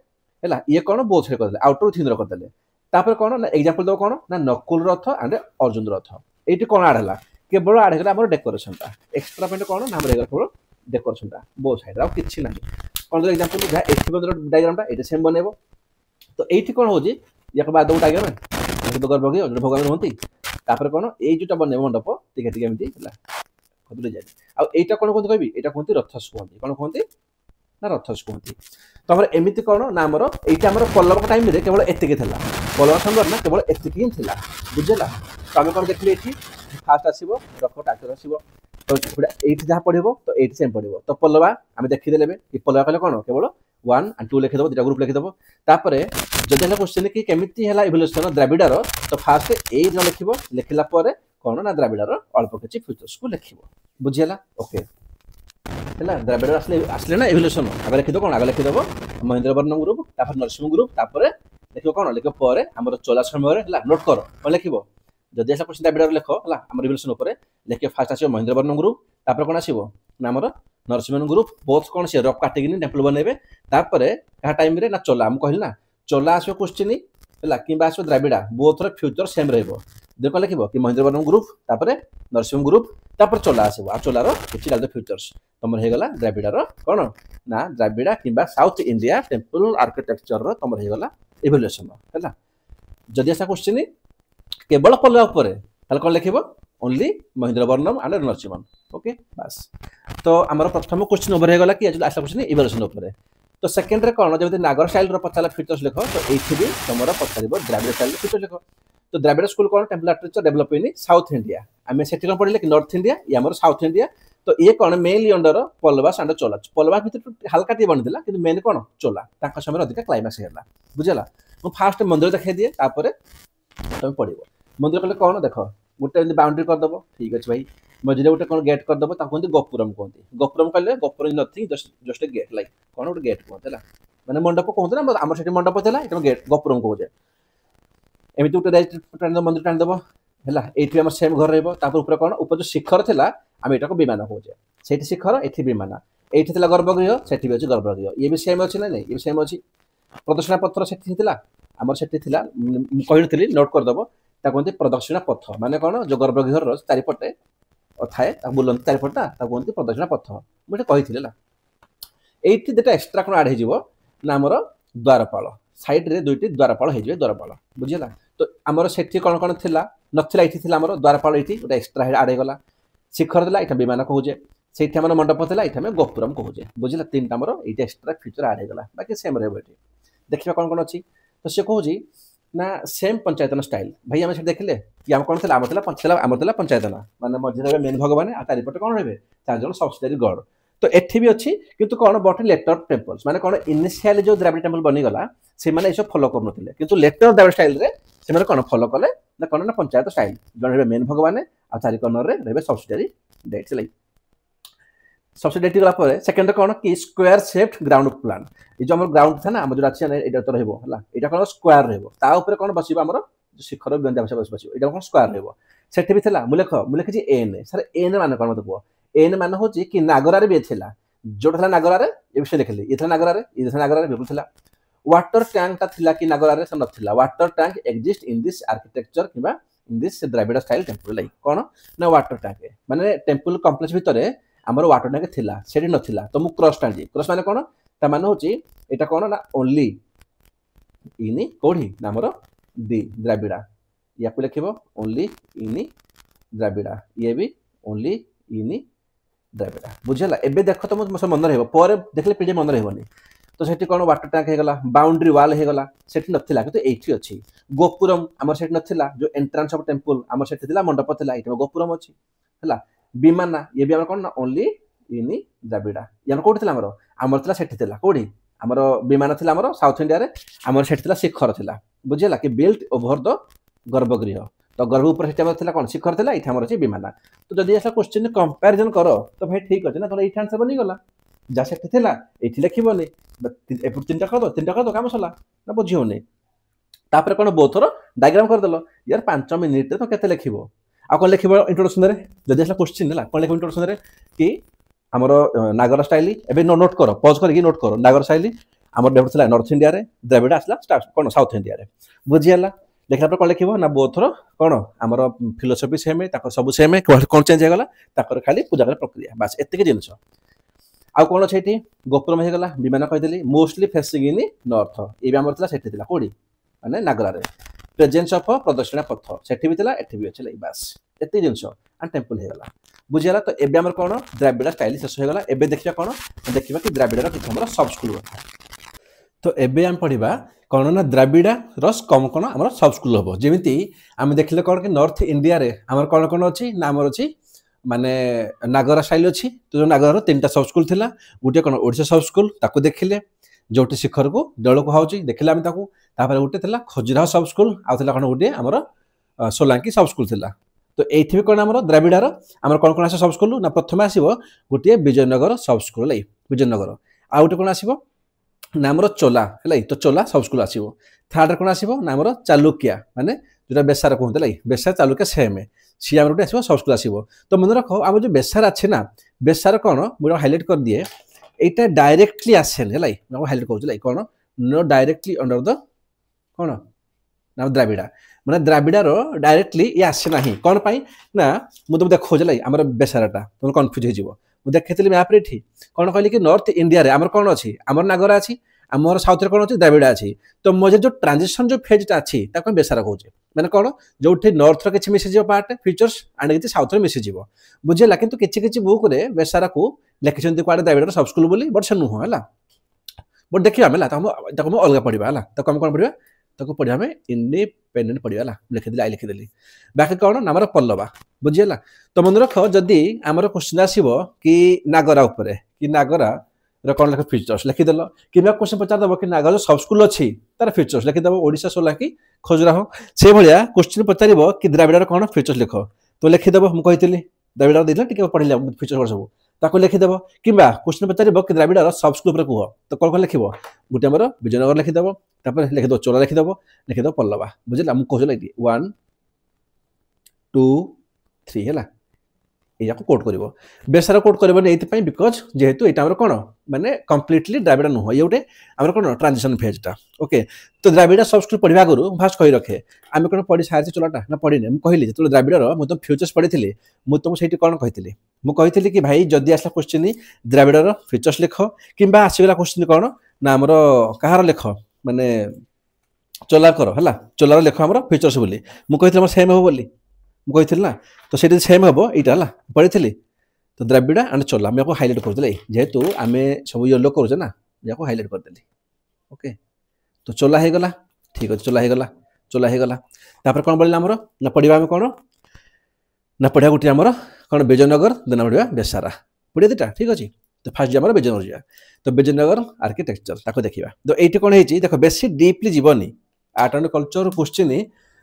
हैला ये कोन बोथ साइड करले आउटर थिंदर करदेले तापर कोन ना एग्जांपल दो कोन ना नकुल रथ एंड अर्जुन रथ एटी कोन आड हला केवल आड हला हमर डेकोरेशन ता एक्स्ट्रा पॉइंट कोन ना हमर केवल डेकोरेशन ता बोथ साइड आ किछि नाही कोन दो एग्जांपल जा एठी बंदर डायग्राम ता एटी सेम बनेबो तो एठी कोन होजी एक बाद दो डायग्राम है तो गर्भगृह अर्जुन भगवान होंती तापर कोन ए जुटा बने मंडप टिके टिके एमती हला खदुले जाय आ एटा कोन कोन कहबी एटा कोनती रथस कोनती कोन कोनती ना रथस कोनती तो हमर एमिति कोन ना हमर एटा हमर पल्लव टाइम रे केवल एतिके थिला पल्लव संगर ना केवल एतिके ही थिला बुझला तो हम कोन देखले एठी फास्ट आसीबो रथ टाकर आसीबो तो एठी जहा पढिबो तो एठी सेम पढिबो तो पल्लवा हम देखि देलेबे कि पल्लवा कहले कोन केवल 1 and 2 लिखि दबो दुटा ग्रुप लिखि दबो तापरे जदि हला क्वेश्चन कि केमिति हला इवोल्यूशन द्रविडर तो फास्ट ए न लिखिबो लिखिला परे कोन ना द्रविडर अल्प किछि फ्यूचर्स को लिखिबो बुझियला ओके हला द्रविडर असले ना इवोल्यूशन आगे लिखि दो कोन आगे लिखि दबो महेंद्रवर्धन ग्रुप तापर नरसिंह ग्रुप तापरे लिखिबो कोन लिखिबो परे हमर चोला समय रे हला नोट करो कोन लिखिबो जदि हला क्वेश्चन द्रविडर लिखो हला हमर इवोल्यूशन ऊपर लिखिबो फास्ट आसीबो महेंद्रवर्धन ग्रुप तापर कोन आसीबो ना हमर नरसिंह ग्रुप बोथ कोन से रॉक काटेगिनी टेम्पल बनेबे तापरे का टाइम रे ना चोला हम कहली ना चोला आसो क्वेश्चन हला किबा आसो द्रविडा बोथ रे फ्यूचर सेम रहबो देखो लिखिबो कि महेंद्रवर्धन ग्रुप तापरे नरसिंह ग्रुप तापर चोला आसीबो आ चोला रो किछि डाल फ्यूचर्स तमर हे गला द्रविडा रो कोन ना Dravida किबा south India temple architecture रो तमर हे गला इवोल्यूशन हला जदि ऐसा क्वेश्चन केवल पल्ला ऊपर हल कोन लिखिबो ओनली महेंद्रवर्धन एंड नरसिंहन ओके बस तो हमर प्रथम क्वेश्चन ओवर हे गला कि आज आसा क्वेश्चन इवोल्यूशन ऊपर तो सेकंड रे कोन जब नागर स्टाइल रो पचाला फीचर्स लिखो तो एथि भी तमरा पचारिबो द्रविड़ स्टाइल रो फीचर लिखो तो द्रविड़ स्कूल कोन temple architecture develop in south India हमें सेठी कोन पढिले कि नॉर्थ इंडिया या हमर साउथ इंडिया तो ये कोन मेनली अंडर पल्लवास एंड चोला पल्लवास भीतर हल्का टी बनदिला कि मेन कोन चोला ताका समय अधिक क्लाइमैक्स हेला बुझला मु फास्ट मंदिर देखाई दिए तापर तुम पढिबो मंदिर कहले कोन देखो गोटे बाउंड्री कर दबो ठीक अछि भाई मझिरे गोटे कोन गेट कर दबो ता कोनती गोपुरम कोनती गोपुरम कहले gopuram nothing just a gate like कोन गोटे गेट कोनतला माने मंडप कोनत ना हमर सेठी मंडप थला एटा गेट गोपुरम कोजे एमिति गोटे राइट मंदिर टान दबो हला एठी हमर सेम घर रहबो तापर ऊपर कोन ऊपर जो शिखर थला हम एटा को विमान कोजे सेठी शिखर एठी विमान एठी थला गर्भगृह सेठी भी अछि गर्भगृह ये भी सेम अछि ना नहीं ये भी सेम अछि प्रदर्शना पत्र सेठी थला हमर सेठी थला कहिरथली नोट कर दबो ता कोनती प्रदक्षिणा पथ माने कोन जो गर्भगृह रो चारिपटे थाए ता बुलंत चारिपटा ता कोनती प्रदक्षिणा पथ मोटे कहिथिलेला एठी देटा एक्स्ट्रा कोन आड हे जिवो ना हमर द्वारपाल साइड रे दुईटी द्वारपाल हे जिवे द्वारपाल बुझिला तो हमर सेठी कोन थिला नथिला एठी थिला हमर द्वारपाल एठी गोटे एक्स्ट्रा हेड आड हे गला शिखर दिला एठा विमान कहूजे सेठी हमर मंडप थिला एठा में गोपुरम कहूजे बुझिला तीनटा हमर एठी एक्स्ट्रा फीचर आड हे गला बाकी सेम रहबो एठी देखिबा कोन अछि तो से कहूजी ना सेम पंचायतन स्टाइल भाई हम देखले कि हम कोन थिला पंचायतना माने मझे मेन भगवान आ तारिपटे कोन रहबे चार जन सब्सिडियरी गॉड तो एठी भी अछि किंतु कोन बट लेटर टेम्पल्स माने कोन इनिशियल जो द्रविड़ टेम्पल बनी गला से माने एसो फॉलो करन थिले किंतु लेटर द्रविड़ स्टाइल रे से माने कोन फॉलो कले ना कोन ना पंचायत स्टाइल जन रहबे मेन भगवान आ चारि कर्नर रे रहबे सब्सिडियरी दैट्स लाइक सब्सिडियरी गला परे सेकंड कोन कि स्क्वायर शेप्ड ग्राउंड प्लान ये जो हमर ग्राउंड था ना हम जो अछि एटा तो रहबो हला एटा कोन स्क्वायर रहबो ता ऊपर कोन बसिबा हमर शिखर गंजा बसिबो एटा कोन स्क्वायर रहबो सेठी भी थिला मु लिखि एन सर एन माने कोन मत को एन माने होची कि नागरा रे भी थिला जोटा थिला नागरा रे ए विषय देखले ये थिला नागरा रे बिल्कुल थिला वाटर टैंक ता थिला कि नागरा रे स नथिला water tank exist in this architecture किबा in this Dravida style temple like कोन ना वाटर टैंक माने टेम्पल कॉम्प्लेक्स भितरे हमर वाटर टैंक थिला सेठी नथिला तो मु क्रॉस माने कोन ता माने होची एटा कोन ना ओनली इनी कोठी ना हमर दी द्रविड़ा या को लिखिबो ओनली इनी द्रविड़ा ये भी ओनली इनी द्रविड़ा बुझला एबे देखो तो मन रहबो पर देखले पीडे मन रहबोनी तो सेठी कोन वाटर टैंक हे गला बाउंड्री वाल हे गला सेठी नथिला कि तो एठी अछि गोपुरम हमर सेठी नथिला जो एंट्रेंस ऑफ टेम्पल हमर सेठी थिला मंडप थिला एठी गोपुरम अछि हला विमाना ये भी हमर कोन ना ओनली इन द्राविड़ा यार कौट थी आमर था सेठी थिला कोड़ी आमर विमान थिला आमर साउथ इंडिया रे आमर सेठी थिला शिखर थिला बुझिला कि बिल्ट ओवर द गर्भगृह तो गर्भ ऊपर सेठी थिला कोन शिखर थिला इठा आमर अछि विमान तो जदि ऐसा क्वेश्चन कंपैरिजन करो तो भाई ठीक अछि ना तो एठी आंसर बनी गला जा सेठी थिला एठी लिखिबोनी एपुर तीनटा कर दो काम सला ना बुझियोनी तापर कोन बोथर डायग्राम कर देलो यार 5 मिनिट तो केते लिखिबो आ कोन लिखिबो इंट्रोडक्शन रे जदि ऐसा क्वेश्चन हला कोन लिखिबो इंट्रोडक्शन रे कि आमर नागर स्टाइल एबे नोट करो पॉज करके नोट करो नागर स्टाइल आमर डेवलप थला नॉर्थ इंडिया रे द्रविड़ आसला स्टार्ट कोन साउथ इंडिया रे बुझियला लिखला पर कोन लिखिबो ना बोथर कोन आमर फिलोसफी सेम ताको सब सेम कोन चेंज हे गला ताकर खाली पूजा कर प्रक्रिया बस एत्ते के जिंस आ कोन छैठी गोपुरम हे गला विमान कहिदली मोस्टली फेसिंग इन नॉर्थ ए भी आमर थला सेठी थला कोडी माने नागरा रे प्रेजेंस ऑफ प्रदर्शना पथ सेठी भी थला एठी भी अछि बस एत्ते जिंस आ टेंपल हे गला बुझियला तो एबे हमर कोन द्रविड़ स्टाइल शेष हो गला एबे देखिया कोन देखिबा कि द्रविड़ कि हमर सब स्कूल होता तो एबे हम पढ़िबा कोन ना द्रविड़ रस कम कोन हमर सब स्कूल होबो जेमिति हम देखले कोन कि नॉर्थ इंडिया रे हमर कोन अछि ना हमर अछि माने नागरा स्टाइल अछि तो नागरा तीनटा सब स्कूल थिला गुटे कोन ओडिसा सब स्कूल ताको देखिले जोटी शिखर को दळ को हाउची देखिले हम ताको तापर गुटे थिला खजुराहो सब स्कूल आ थिला कोन गुटे हमर सोलांकी सब स्कूल थिला तो एथि कोन हमर द्रविड़र हमर कोन आसे सब स्कूल ना प्रथम आसीबो गुटे विजयनगर सब स्कूल लै विजयनगर आ गुटे कोन आसीबो ना हमर चोला हलै तो चोला सब स्कूल आसीबो थर्ड कोन आसीबो ना हमर चालुक्या माने जोटा बेसार कहते लै बेसार चालुक्या सेम सी हमर गुटे आसीबो सब स्कूल आसीबो तो मन रखो हम जो बेसार अछि ना बेसार कोन मुझे हाइलाइट कर दिए एटा डायरेक्टली आसेन हलै मैं हाइलाइट कहू लै कोन नो डायरेक्टली अंडर द कोन ना द्रविड़ माने द्रविड़र डायरेक्टली ये आसे नाही कोन पाई ना मु तो देखो जलाई हमर बेसाराटा तुम कंफ्यूज हे जिवो मु देखैतली मैप रे ठी कोन कहली कि नॉर्थ इंडिया रे हमर कोन अछि हमर नागरा अछि हमर साउथ रे कोन अछि द्रविड़ अछि तो मजे जो ट्रांजिशन जो फेज ता अछि ताको बेसारा कहूचे माने कोन जोठी नॉर्थ रे किछि मिसि जिवो पार्ट फीचर्स आंड किछि साउथ रे मिसि जिवो बुझेला किंतु किछि बुक रे बेसारा को लेखिसंती क्वाडे द्रविड़ सब स्कूल बोली बट से नुह हला बट देखिबा हमेला ताको अलगा पढिबा हला ताको हम कोन पढिबा ताको पढिबा हमें इंडिपेंडेंट पढिबा हला लिखि दिले आई लिखि दिली बाकी कोन हमर पल्लवा बुझियला तो मन रखो जदी हमर क्वेश्चन आसीबो कि नागरा ऊपर कि नागरा रे कोन लिख फीचर्स लिखि देलो किबा क्वेश्चन पचार दबो कि नागरा सब स्कूल अछि तार फीचर्स लिखि दबो ओडिसा सोलाकी खजुराहो से भलिया क्वेश्चन पचारिबो कि द्रविड़ कोन फीचर्स लिखो तो लिखि दबो हम कहितली द्रविड़ दिला टिके पढिला फीचर्स सब ताको लिखि दबो किबा क्वेश्चन पचारिबो कि द्रविड़ सब स्कूल ऊपर कुहो तो कोन लिखिबो गुटे हमर विजयनगर लिखि दबो तापर लिखि दो चोला लिखि दो पल्लवा बुझिला हम कहले 1 2 3 हला एया को कोड करिवो बेसारा कोड करिवो नै एति पई बिकॉज़ जेहेतु एटा हमर कोन माने कंप्लीटली द्रविड़ न हो येउटे हमर कोन ट्रांजिशन फेज टा ओके तो द्रविड़ सब स्कूल पढिबा गुरु फास्ट कहि रखे आमे कोन पढि सारसे चोलाटा ना पढि नै हम कहिली जेतु द्रविड़ रो म तो फ्यूचर्स पढिथिली म तो सेठी कोन कहिथिली म कहिथिली कि भाई जदी आसला क्वेश्चन द्रविड़ रो फीचर्स लिखो किबा आसीगला क्वेश्चन कोन ना हमर कहार लिखो माने चोला करो हला चोला लिखो हमर फीचर्स बोली मु कहिथिली हमर सेम हो बोली मु कहिथिली ना तो सेठी सेम हबो एटा हला पढिथिली तो द्रविड़ एंड चोला मैं को हाइलाइट कर देले जेहेतु आमे सब येलो करू ना याको हाइलाइट कर देली ओके तो चोला हे गला ठीक है चोला हे गला तापर कोन बोलला हमर ना पढिबा हम कोन ना पढिया गुटी हमर कोन विजयनगर देना पढिबा बेसारा पढिया दिटा ठीक अछि तो फास्ट हमर विजयनगर जिया तो विजयनगर आर्किटेक्चर ताको देखिबा तो एठी कोन हेची देखो बेसी डीपली जीवनी आर्ट एंड कल्चर क्वेश्चन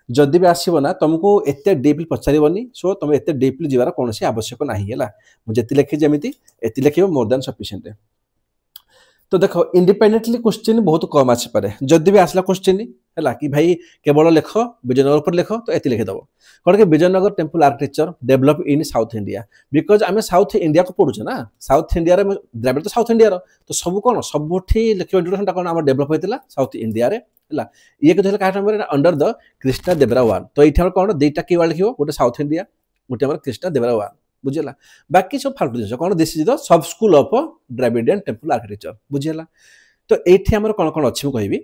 जदि भी आसीबो ना तुमको एते डीपली पचारिबोनी सो तुम एते डीपली जीवार कोनसी आवश्यक नाही हला मु जेति लेखि जेमिति एति लेखिबो मोर देन सफिशिएंट तो देखो इंडिपेंडेंटली क्वेश्चन बहुत कम आसी पारे जदि भी आसला क्वेश्चन हला कि भाई केवल लेखो विजयनगर पर लेखो तो एति लिखि दबो कोन के Vijayanagara temple architecture develop in south India because आमे साउथ इंडिया को पढुछ ना साउथ इंडिया रे द्रविड़ तो साउथ इंडिया रो तो सब कोन सबठी लेखिबो इंट्रोडक्शन ता कोन हमर डेवलप होइतिला साउथ इंडिया रे हला ये कहले का नंबर अंडर द कृष्णा देवरा 1 तो एठी हमर कोन दुईटा कीवर्ड लिखिबो गोटे साउथ इंडिया गोटे हमर कृष्णा देवरा 1 बुझिला बाकी सब फाल्तु जिंस कोन this is the sub school of Dravidian temple architecture बुझिला तो एठी हमर कोन कोन अछि कहबी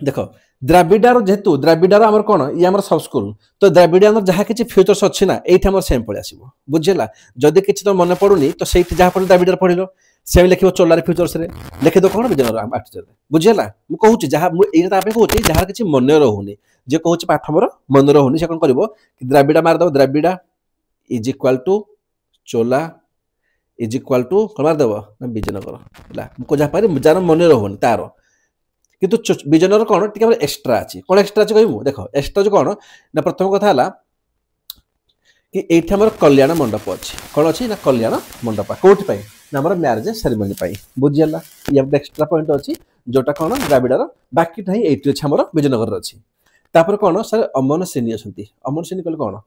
देखो द्रविडार जेहेतु द्रविडार हमर कोन ये हमर सब स्कूल तो द्रविडियन जहा किछि फ्यूचर्स अछि ना एठी हमर सेम पळे आसीबो बुझिला जदी किछि तो मन पडुनी तो सेठी जहा पडे द्रविडार पढिलो सेम लिखिबो चोलार फ्यूचर्स रे लिखि दो कोन विजयनगर आर्किटेक्चर बुझिला मु कहूची जहा मु एटा तापे कहूची जहार किछि मन रहउनी जे कहूची पाठ हमर मन रहउनी से कोन करबो कि द्रविडा मार दो Dravida is equal to Chola is equal to कौन मारदेव ना विजयनगर है जहाँपारे जार मन रोनी तार कितु विजयनगर कौन टी एक्सट्रा अच्छी कौन एक्सट्रा अच्छे कहूँ देख एक्सट्रा जो कौन ना प्रथम कथा है कि ये आम कल्याण मंडप अच्छी कौन अच्छी ना कल्याण मंडप कौटी ना आम म्यारेज सेरेमनी बुझीगला ये एक्सट्रा पॉइंट अच्छी जोटा कौन द्राविडर बाकी ना ये अच्छे आम विजयनगर अच्छी तापर कौन सर अमन सेनी अच्छा अमन सेनी कहले कौन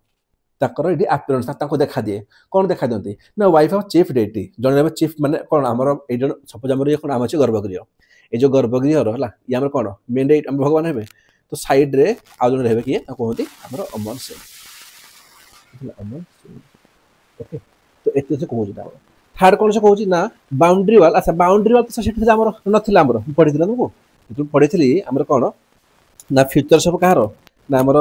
ताकर ये आपियरेंस देखा दिए कौन देखा दिखती ना वाइफ ऑफ चीफ डेटी जन चीफ माने कौन आमर ये सपोज आम ये कौन आम अच्छे गर्भगृह ये जो गर्भगृह है ये आम कौन मेन आम भगवान हे तो सैड रे आउ जन रहे किए कहते आम अमन सेनी अमन ओके तो एत से कहूँ थार्ड कौन से कहूँ ना बाउंड्री वाल अच्छा बाउंड्री वाल तो सीट आम ना पढ़ी तुमको पढ़ी आम कौन ना फ्यूचर सब कहार ना आम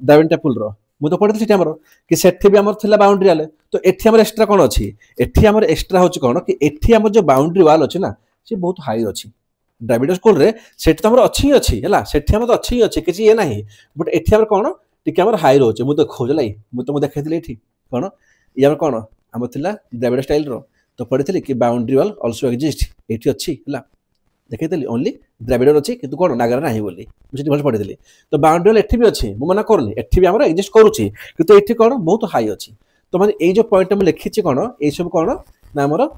द्राविड़ टेम्पल मुझे तो पढ़ी थी आमर कि सेठी भी आमर थिला बाउंड्री वाल तो एठी आमर एक्स्ट्रा कौन अच्छी एठी आमर एक्स्ट्रा होची कौन कि एठी आमर जो बाउंड्री वाल अच्छी ना सी बहुत हाई अच्छी द्राविड़ स्कूल रे सेठी तो आमर अच्छी अच्छी है सेठी आमर तो अच्छी अच्छी किसी ये नहीं बट एठी आमर कौन टिके आमर हाई रोचे मुझे खोजला मुझे देखी एठी कौन ये आमर कौन आम थिला द्राविड़ स्टाइल रो तो पढ़ी कि बाउंड्री वाल ऑल्सो एक्जिस्ट एठी अच्छी है देखी ओनली द्राविड़ अच्छी कि कौन नागर ना बोली मुझे भल पढ़ी तो बाउंड्री वाल एठी भी अच्छी मुझे मना करनी एठी भी आम एक्जिस्ट करुच्ची कि ये कौन बहुत हाई अच्छी तो मैंने ये जो पॉइंट मुझे लिखी कौन ये सब कौन ना आमर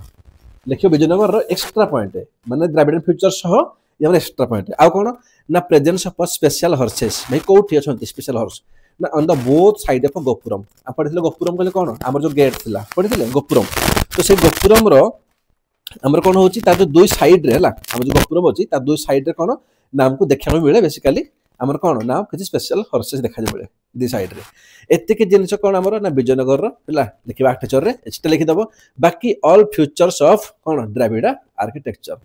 लिख विजयनगर एक्सट्रा पॉइंट माने द्राविड़ फ्यूचर सह ये एक्सट्रा पॉइंट आउ कौन ना प्रेजेंस ऑफ स्पेशल हॉर्सेस भाई कौटी अच्छा स्पेशल हॉर्स ना on the both side of gopuram आप पढ़ी गोपुरम कहले कौन आम जो गेट थी पढ़ी गोपुरम तो से गोपुरम आमर कौन होची जो दुई साइड रे आम जो गोपुरम अच्छी दुई साइड रे कौन ना आमको देखा मिले बेसिकाली आमर कौन ना किसी स्पेशल हॉर्सेस देखा मिले दी साइड रे एतिक जिनिस कौन आमर ना विजयनगर लिखा आर्किटेक्चर रे एटा लिखिदेव बाकी ऑल फ्यूचर्स ऑफ कौन द्राविड़ आर्किटेक्चर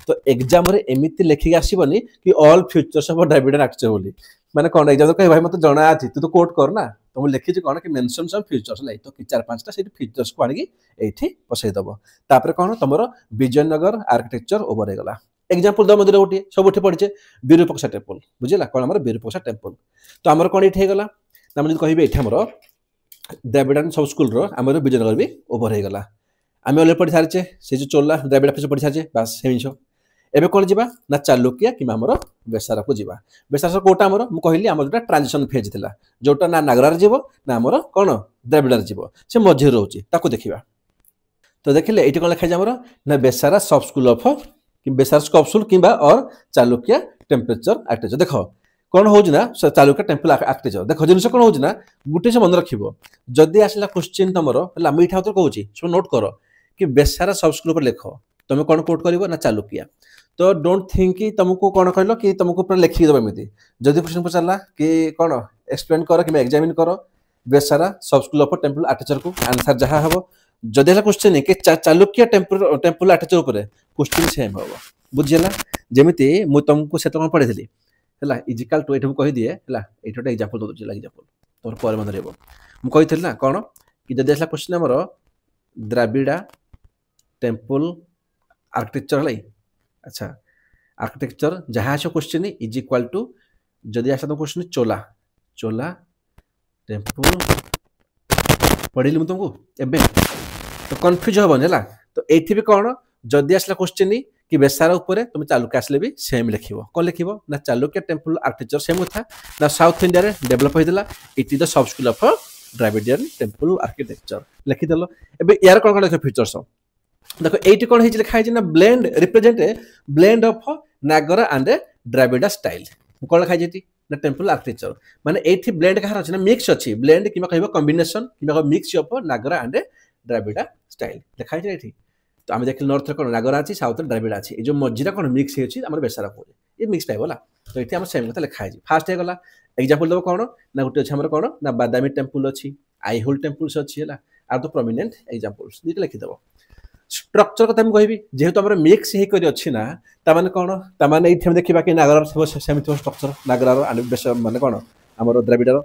तो एग्जाम रे एमिति लिखिक आसबनी कि all futures of Dravida architecture बोली माने कौन एग्जाम कह भाई मत जना अच्छी तू तो कोट कर ना तो मुझे लिखी कौन कि मेंशन्स ऑफ फ्यूचर्स लाई तो कि 4-5टा से फ्यूचर्स को आनी एठी पसईदेव तापर कौन तुम विजयनगर आर्किटेक्चर ओवर होगा एग्जाम्पल दम मंदिर गोटे सब पढ़े विरूपाक्षा टेम्पल बुझेगा कौन आम विरूपाक्षा टेम्पल तो आमर कौन ये होगा ना मुझे कह ये आमर द्राविड़ सब स्कूल आम विजयनगर भी ओवर होगा आम अलरेडी पढ़ी सारी से जो चोला द्राविड़ ऑफिस पढ़ी सारी बास से जिन एबे कौन जीवा ना चालुकिया कि आमर बेसारा को जीवा बेसारा कोटा आमर मुझे कहली आम जो ट्रांजिशन फेज था जोटा ना नागरार जीव ना आमर कौन द्राविड़ जीव से मझे रोचे देखा तो देखिले ये कौन लिखाई आमर ना बेसारा सब स्कूल ऑफ बेसारा सब स्कूल कि और चालुकिया टेम्परेचर आर्किटेक्चर देख कौन हो चालुकिया टेम्पल आर्किटेक्चर देख जिन कौन हो गोटे से मन रख जदि आसला क्वेश्चन तुम ये कहूँ सब नोट कर कि बेसारा सब स्कूल पर लिख तुम कौन कोट कर ना चालुकिया तो डोंट थिंक कि तुमको कौन कहल कि तुमको पूरा लिखिक देव एमती जदि क्वेश्चन पचारा कि कौन एक्सप्लेन कर कि एग्जामिन कर बेसारा सब स्कूल ऑफ टेम्पल आर्किटेक्चर को आंसर जहाँ हम जदि है क्वेश्चन कि चालुकिया टेम्पल आर्किटेक्चर उपर क्वेश्चन सेम हम बुझीगला जमी मुझे तुमको से कौन पढ़ी है इजिकाल टू ये कहीदिए है ये गोटे एक्जाम्पल दूसरी एक्जाम्पल तुम पर मन रहा मुझे ना कौन कि जदि आसला क्वेश्चन आमर द्राविड़ा टेम्पल आर्किटेक्चर है अच्छा आर्किटेक्चर जहाँ आस क्वेश्चन इज इक्वाल टू जदि आस क्वेश्चन चोला चोला टेम्पल पढ़ी मुझे तुमको एवं तो कन्फ्यूज हेन है तो ये कौन जदि आसला क्वेश्चन कि बेसारा उपर तुम चालुकिया आसले भी सेम लिख कौन लिख ना चालुकिया टेम्पल आर्किटेक्चर सेम था ना साउथ इंडिया रे डेभलप होता it is the sub school of Dravidian temple architecture लिखिदेल एवं यार कौन कौन लिख फ्यूचर्स देखो ये कौन है लिखाई ना blend represent blend of Nagara and Dravida style कौन लिखाई ना टेम्पल आर्किटेक्चर माने ये ब्लेंड कहार अच्छे ना मिक्स अच्छी ब्लेंड कि कॉम्बिनेशन कि mix of Nagara and Dravida style लिखाई ये तो आम देख नॉर्थ कौन नागरा अच्छी साउथ द्राविड़ा अच्छी जो मझीरा कौन मिक्स होम बेसारा को ये मिक्स पाइबला तो ये सेम कथा लिखाई फास्ट होगा एग्जाम्पल देव कौन ना गोटे अच्छे आम कौन ना बादामी टेम्पल अच्छी आईहोल टेम्पल्स अच्छी है आर तो प्रोमिनेंट एग्जाम्पल्स दुईटा लिखिदेव स्ट्रक्चर कथा मुझे कहबी जेहेतु आम मिक्स होकर ना ताने कौन ताने ये देखा कि नागरार सेम स्ट्रक्चर नागरार माने कौन आम द्राविड़र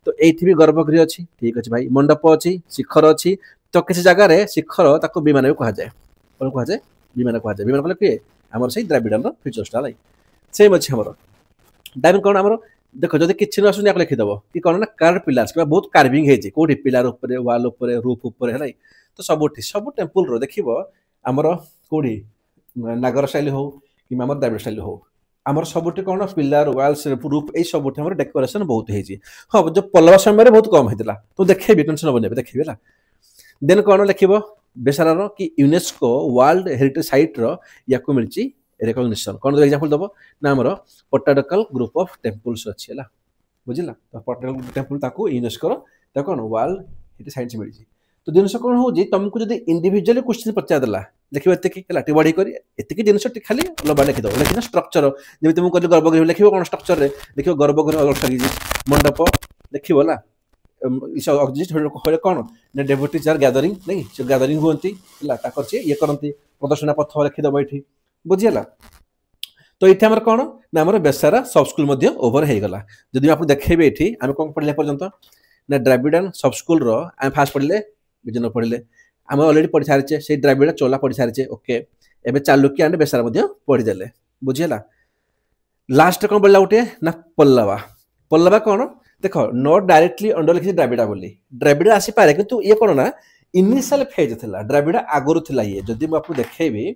तो ये भी गर्भगृह अच्छी ठीक अच्छे भाई मंडप अच्छी शिखर अच्छी तो किसी जगार शिखर ताको विमान भी कहुए कौन कहुए विमान कहुए विमान कले किए आम से द्राविड़र फ्यूचर्सटा लाई सेम अच्छे आमर डायमंड कौन आमर देख जब किसी आस लिखिदेव कि कौन ना कार्ड पिलार्स बहुत कार्विंग होती कौटी पिलार वाल रूफ है तो सब टेम्पल देखिए आमर कौड़ी नागर स्टाइल हो कि द्राविड़ स्टाइल हो आमर सबुठी कौन पिलार वाल्स रूफ ये सबुठी डेकोरेशन बहुत है हाँ जो पल्लव समय बहुत कम होता तो देखेबी टेंशन हे देखिए है देन कौन लिख बेसारार कि यूनेस्को वर्ल्ड हेरिटेज साइट रा को मिली रिकग्निशन कौन एग्जांपल दब ना आमर पोटाडोकल ग्रुप ऑफ टेम्पल्स अच्छी है बुझला तो पोटाडोकल टेम्पल यूनेस्को कौन वर्ल्ड हेरिटेज साइट मिली तो जिनस कौन हो तुमको जब इंडिविजुअली क्वेश्चन पचारदेला देखिए एतिक बढ़ी कर एतिक जिन खाली लंबा लिखिदेव लिखना स्ट्रक्चर जब तुमको कहली गर्भगृह लिख कौन स्ट्रक्चर देखिए गर्भगृह मंडप देखिए कौन ना डेवोटीज आर गैदरिंग नहीं से गैदरिंग हुई ये करती प्रदर्शना पथ लिखिदेव ये बुझीगला तो ये आम कौन ना आम बेसारा सब स्कूल ओभर हो गला जदि आप देखेबे ये आम कौन पढ़ले पर्यंत ना द्राविड़न सब स्कूल आम फास्ट पढ़ले विजन पढ़ले आम अलरेडी पढ़ी सारी से द्राविड़ चोला पढ़ी सारी ओके एवं चालुक्य एंड बेसारा पढ़ीदे बुझीगला लास्ट कौन पढ़ला गोटे ना पल्लवा कौन देख नॉट डायरेक्टली अंडर लिखी द्राविड़ा बोली द्राविड़ा आसीपे किंतु ये कौन ना इनिशियल फेज था द्राविड़ा आगुरी था ये जदि मुझे देखेबी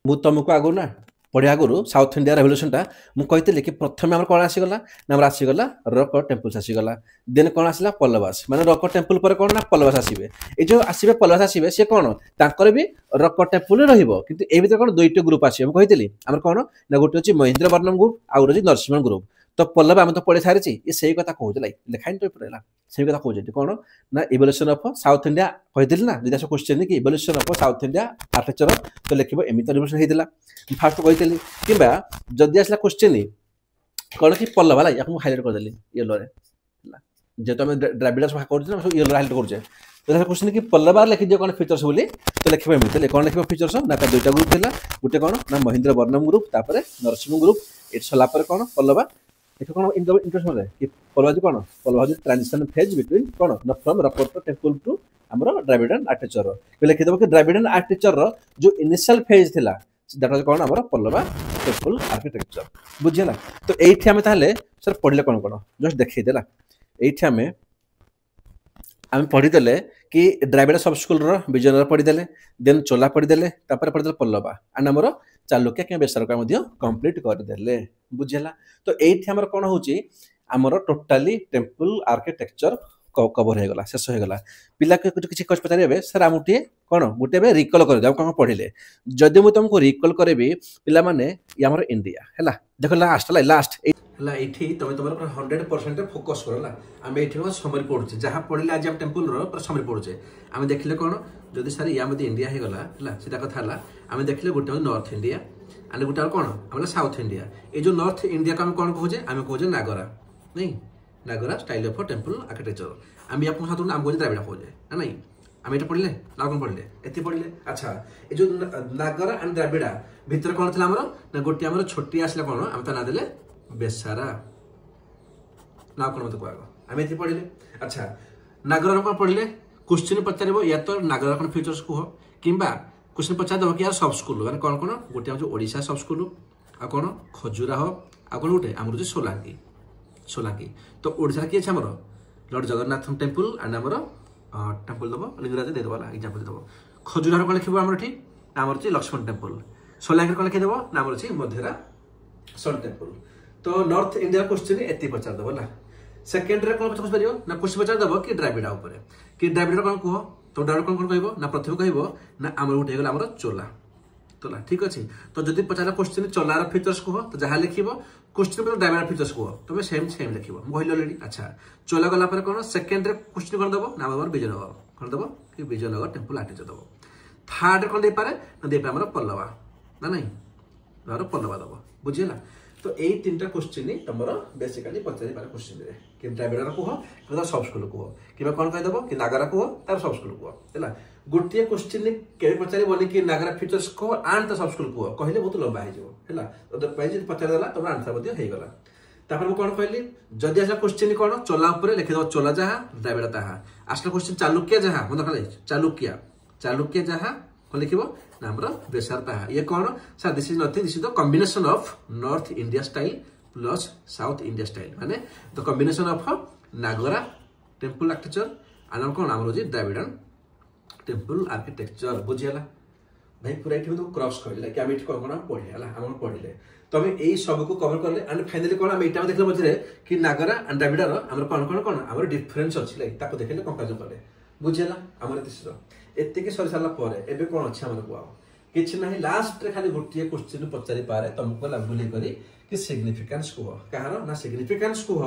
मुझे तुमको आगु ना पढ़े आगुरी साउथ इंडिया रेवोल्यूशनटा मुझे कि प्रथम आम कौन आसीगला ना आसीगला रक टेम्पल्स आसीगला देन कौन आसला पल्लवास माने रक टेम्पल पर कौन ना पल्लवास आसबे ये जो आसबे पल्लवास आसबे सी कौन तांकर भी रक टेम्पल रहिबो किंतु ए भीतर कौन दुईट ग्रुप आसीबे हम कहितली हमर कौन ना गोटे अछि महेंद्रवर्णम ग्रुप आउ रही नरसिंह ग्रुप तो पल्लव आम तो पढ़ी सारी ये सही कथा कहूँ लिखाइन तो पड़ेगा सही कथा कहूँ कौन ना इवोल्यूशन ऑफ साउथ इंडिया कही ना जब क्वेश्चन कि evolution of south India architecture तो लिख एमती रिवोल्यूशन होता फास्ट कही कि जदि आसला क्वेश्चन कौन कि पल्लव है या हाईलाइट करदेली येलो जेहतु आम द्राविड़ कर येलो हाईलाइट करुचे तो क्वेश्चन कि पल्लव लिखि दियो कौन फीचर्स बोली तो लिख एमती कौन लिख फीचर्स ना दुईटा ग्रुप था गोटे कौन ना महेंद्रवर्णम ग्रुप तापर नरसिंह ग्रुप ये सरला कौन पल्लवा देखो कौन इंटरेस्ट मतलब कि पल्लवा कौन पल्लवा ट्रांजिशन फेज बिटवीन कौन ना फ्रॉम रकोट टेम्पल टू आमर द्राविड़न आर्किटेक्चर लिखिदेव कि द्राविड़न आर्किटेक्चर जो इनिशियल फेज थिला दैट वाज कौन आमर पल्लवा टेम्पल आर्किटेक्चर बुझीला तो एठी हमें ताले सर पढ़ले कौन कौन जस्ट देखै देला एठी हमें पढ़ीदे कि द्राविड़ सब स्कूल विजयनगर पढ़ीदे देन चोला पढ़ीदे पढ़ीदे पल्लवा एंड आमर चालुक्य क्या बेसरकार कंप्लीट करदे बुझेगा तो ये आमर कौन Homer totally temple architecture cover हो गला शेष हो गला पिला किसी पचारे सर आम गोटे कौन गोटे रिकल कर कौन पढ़ले जदि मुझे तुमको रिकल करी पाने आमर इंडिया है देख लास्ट लास्ट ये तुम तुम 100% फोकस कर आम ये समरी पढ़ुचे जहाँ पढ़ले आज आम टेम्पल समरी पढ़ुचे आम देखले कौन जदि सर या मत इंडिया हो गला सीधा कथा आम देखले गोटे नॉर्थ इंडिया आने गोटे कौन आम साउथ इंडिया ये जो नॉर्थ इंडिया को आम कौन कहे आम कहे नागरा नहीं नागरा स्टाइल ऑफ टेम्पल आर्किटेक्चर आम या साथ आम कहे द्राविड़ा कहे ना नहीं आम ये पढ़ले ना कौन पढ़ले ये पढ़ले अच्छा ये जो नागरा एंड द्राविड़ा भितर कौन था ना गोटे आम छोटी आसला कौन आम ता ना देले बेसारा ना कौन मत कह आम ये पढ़ले अच्छा नागरा कौन पढ़ले क्वेश्चन पचार या तो नागरा कौन फीचर्स कह कि क्वेश्चन पचार दब कि यार सब स्कूल मैंने कौन कौन गोटे ओडिशा सब स्कूल आ कौन खजुराहो आ कौन गोटे आम सोलांगी सोलांगी तो ओडिशा किए आमर लॉर्ड जगन्नाथ टेम्पल एंड आमर टेम्पल दब लिंगराज देदेव एग्जाम्पल देदेव खजुराहो कौन लिखे आमर ठीक आमर लक्ष्मण टेम्पल सोलांगी कौन लिखिदेव ना आमर मधेरा सन टेम्पल तो नॉर्थ इंडिया क्वेश्चन एति पचार दब ना सेकेंड रे कौन पचार ना क्वेश्चन पचार दब कि द्राविड़ा उपर कि द्राविड़ा कौन कह तो द्राविड़ कौन कौन कह ना प्रथम कह ना आमर गोटे गला आमर चोला तोला ठीक अच्छे तो जब पचार क्वेश्चन चोलार फीचर्स कह तो जहाँ लिख क्वेश्चन पर द्राविड़ फीचर्स कह तुम सेम सेम लिख कहली अलरेडी अच्छा चोला गला कौन सेकेंड रे क्वेश्चन कौन दब ना आम विजयनगर कौन दब कि विजयनगर टेम्पल आर्किटेक्चर दब थर्ड कौन दे पारे ना दे पारे पल्लवा ना नहीं पल्लवा दब बुझीगला तो यही तीन टा क्वेश्चन तुम बेसिकली पचारि पारे क्वेश्चन कि द्राविड़ा कह सब स्कूल कह कि कौन कहीदेव कि नागरा कह तार सब स्कूल कह है गोटे क्वेश्चन के पचारे कि नागरा फीचर्स कह आंड तो सब स्कूल कह कहले बहुत लंबा हो पचारदेला तुम आंसर होगला तापर मुझे कौन कहली जदि आसला क्वेश्चन कौन चोला उपर लिखिदेव चोला जहाँ द्राविड़ा ताहा आसला क्वेश्चन चालुक्य जहाँ मन रखा चालुक्य जहाँ कौन लिख नामर बेसार ताहा ये कौन sir this is nothing this is the combination of north India style plus south India style माने the combination of Nagara temple architecture and कौन आम द्राविड़न टेम्पल आर्किटेक्चर बुझीगला भाई पूरा ये तो क्रॉस कर कि आम ये कौन कौन पढ़े आम पढ़े तो आम यही सब को कवर कले एंड फाइनाली कौन आम यहाँ देखले मझे कि नागरा एंड द्राविडर आम कौन कौन कौन आम डिफरेन्स अच्छी देखले कंपेरिजन कले बुझीगला आम एतिक सरी सारापर एवं कौन अच्छे आम कह किसी ना लास्ट खाली गोटे क्वेश्चन पचारि पारे तुमको बुले कि सिग्निफिकेंस कह कहार ना सिग्निफिकेंस कह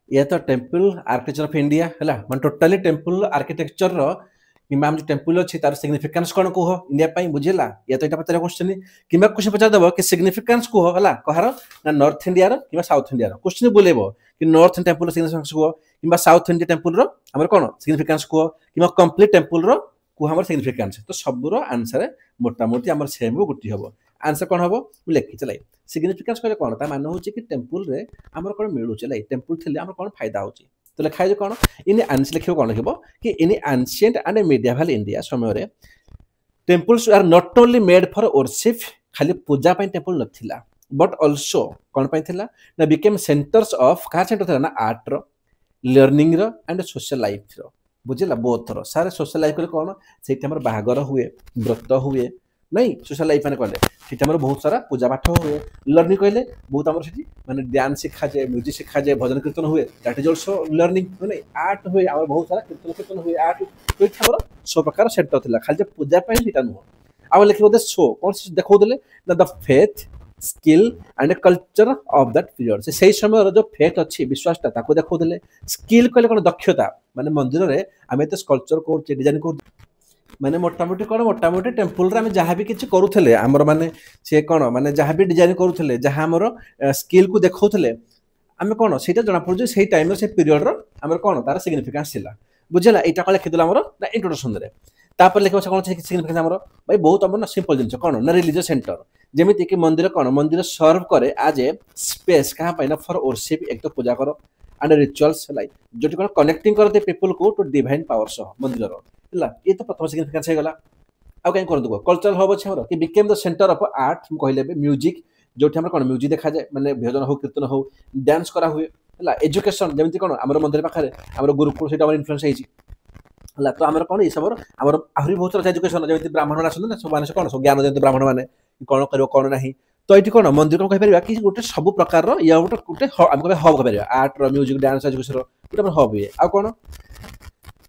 ये तो टेम्पल आर्किटेक्चर ऑफ इंडिया है मैं टोटाली टेम्पल आर्किटेक्चर कि जो टेम्पल अच्छी तार सिग्निफिकेंस कौन कह इंडिया बुझेगा या तो यहाँ पचार क्वेश्चन कि क्वेश्चन पचारदेव कि सिग्निफिकेंस कह है कहार ना नॉर्थ इंडिया कि साउथ इंडिया क्वेश्चन बुलेब कि नॉर्थ इंडिया टेम्पल सिग्निफिकेंस कह कि साउथ इंडिया टेम्पल आम कौन सिग्निफिकेंस कह कि कंप्लीट टेम्पल कह आम सिग्निफिकेंस तो सबूर आंसर मोटामोटी आम सेम गोटे हम आंसर कौन हम लिखी चलाई सिग्निफिकेंस कहले कौन ता मान होची कि टेम्पल रे आमर कौन मिलू चलाई टेम्पल थे आम कौन फायदा होची तो लिखा है कौन इन आंसर लिख कौन लिख कि in ancient and medieval India समय temples are not only made for worship खाली पूजा टेम्पल नथिला बट ऑल्सो कौन थिला ना बिकेम सेंटर्स ऑफ क्या सेंटर था ना आर्ट रो लर्निंग रो एंड सोशल लाइफ रो बुझेगा बोथ रो सारे सोशल लाइफ कौन से बाहागर हुए व्रत हुए नहीं सोशल लाइफ मैंने कहले सीटा बहुत सारा पूजा पाठ हुए लर्निंग कहले बहुत आम माने डांस शिखा जाए म्यूजिक शिखा जाए भजन कीर्तन हुए दैट इज ऑल्सो लर्निंग मैंने आर्ट हुए आम बहुत सारा कीर्तन हुए आर्ट तो ये सो प्रकार सेंटर था खाली पूजा सीटा नुह आम लिखे शो कौन देखा ना the faith skill and culture of that period से समय जो फेथ अच्छी विश्वासटा देखा स्किल कहले कौन दक्षता माने मंदिर में आम ये स्कल्पचर कर डिजाइन कर माने मोटामोटी कौन मोटामोटी टेम्पल रे जहाँ भी किसी करूले आमर माने सी कौन माने जहाँ भी डिजाइन करूले जहाँ आमर स्किल को देखौले आम कौन से जना पड़े से टाइम से पीरियड आमर कौन तार सिग्निफिकेंस था बुझेगा यहाँ कौन लिखिदेल आमर ना इंट्रोडक्शन रे तापर लिखा कौन सिग्निफिकेंस आमर भाई बहुत आम ना सिंपल जिन कौन ना रिलीजियस सेंटर जमीती कि मंदिर कौन मंदिर सर्व करे आज ए स्पेस क्या ना फॉर वर्शिप एक तो पूजा कर एंड रिचुअल्स लाइक जो कौन कनेक्टिंग करते पीपल को टू डिवाइन पावर्स मंदिर ये तो प्रथम सिग्निफिकेंस होगा आउ कहीं करते कल्चरल हब अच्छे कि became the centre of art कहले म्यूजिक जो कौन म्यूजिक देखा जाए मैंने भजन हो कीर्तन हो डांस करा हुए है एजुकेशन जमी कौन आम मंदिर पाखे आम गुरुकुल से इनफ्लुएंस है तो आम कौन ये सब आम आहरी बहुत सारा एजुकेशन जमी ब्राह्मण मैंने आसते सब मैंने कौन सब ज्ञान दिखते ब्राह्मण मैंने कौन कर कौन ना तो ये कौन मंदिर कौन कहीपर कि गोटे सब प्रकार या गोटे गोटे आम कह हब कहीपर आर्ट म्यूजिक डांस एजुकेशन गोटे हब हुए आउ कौन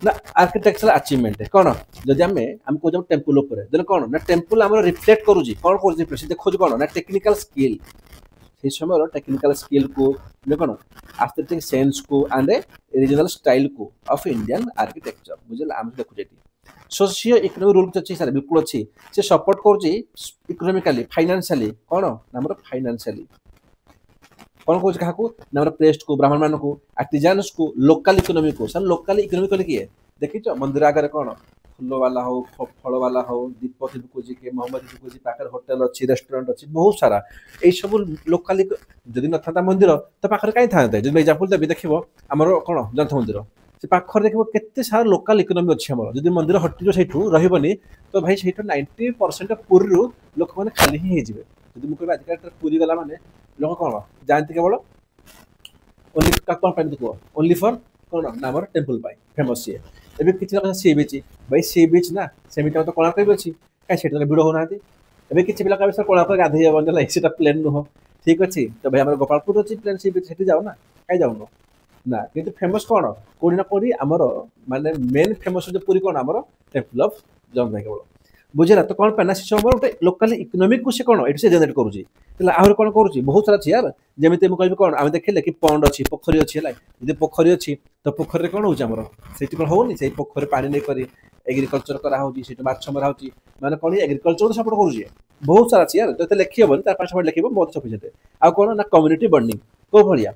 ना आर्किटेक्चरल अचीवमेंट कौन जदि आम कह टेम्पल उपर कौन ना टेम्पल आम रिफ्लेक्ट करुँच कौन कर देखो कौन ना टेक्निकल स्किल से समय टेक्निकल स्किल को कौन एस्थेटिक सेंस को एंड रीजनल स्टाइल को ऑफ इंडियन आर्किटेक्चर बुझे आम देखुचे सोशियो इकोनॉमिक रूल अच्छी सर बिल्कुल अच्छी से सपोर्ट कर इकोनॉमिकली फाइनेंशियली कौन ना फाइनेंशियली कौन कौन क्या प्रेस्ट को ब्राह्मण मान को आर्टिजान्स को लोकल इकोनॉमी को सर लोकल इकोनॉमी कले किए देखिच मंदिर आगे कौन फूल वाला हो फल वाला हो दीपक बिकुची किए मोहम्मद बिकुची पाखे होटेल अच्छी रेस्टोरेंट अच्छी बहुत सारा ये सब लोकल जदि न था मंदिर तो पाखे कहीं था जब एग्जांपल देवी देखो आमर कौन जगन्नाथ मंदिर से पाखर देखो केते सारा लोकल इकोनॉमी अच्छी आम जब मंदिर हटिज से रही तो भाई से 90% पुरी लोक मैंने खाली ही होते जब मुझे आजिकल पुरी गला माने लोक कौन जाती केवल ओनली कौन कह ओनली फॉर कौन ना आम टेम्पल फेमस सी एवं किसी सी बीच भाई सी बीच ना सेमिटा तो कोणार्क भी अच्छी कहीं से भिड़ होना एवं किसी पिला कह कोणार्क गाधे जाए से प्लेन नुह ठीक अच्छे तो भाई आम गोपालपुर अच्छी प्लेन सी बीच से जाओ ना कहीं जाऊन ना कि फेमस कौन कौड़ी ना कौड़ी आमर माने मेन फेमस जो पूरी कौन आमर टेम्पल ऑफ जगन्नाथ केवल बुझेगा तो कौन पैना से गोटे लोकल इकोनॉमिक को से कौन ये जनरेट करुँच आहरी कौन करुँच बहुत सारा अच्छी यार जमी मुझे कह कौन आम देखिले कि पंड अच्छी पोखरी अच्छी है जब पोखरी अच्छी तो पोखरी कौन हो से कौन होनी से पोखरी पानी नहीं एग्रिकल्चर कराऊँगी माछ मरा हो मैंने कौन एग्रिकल्चर सपोर्ट करुँचे बहुत सारा अच्छी यार तो लिखी हेनी तार 5 मिनट लिख बहुत सफिशिएंट आउ कौन ना कम्युनिटी बॉन्डिंग कौ भाया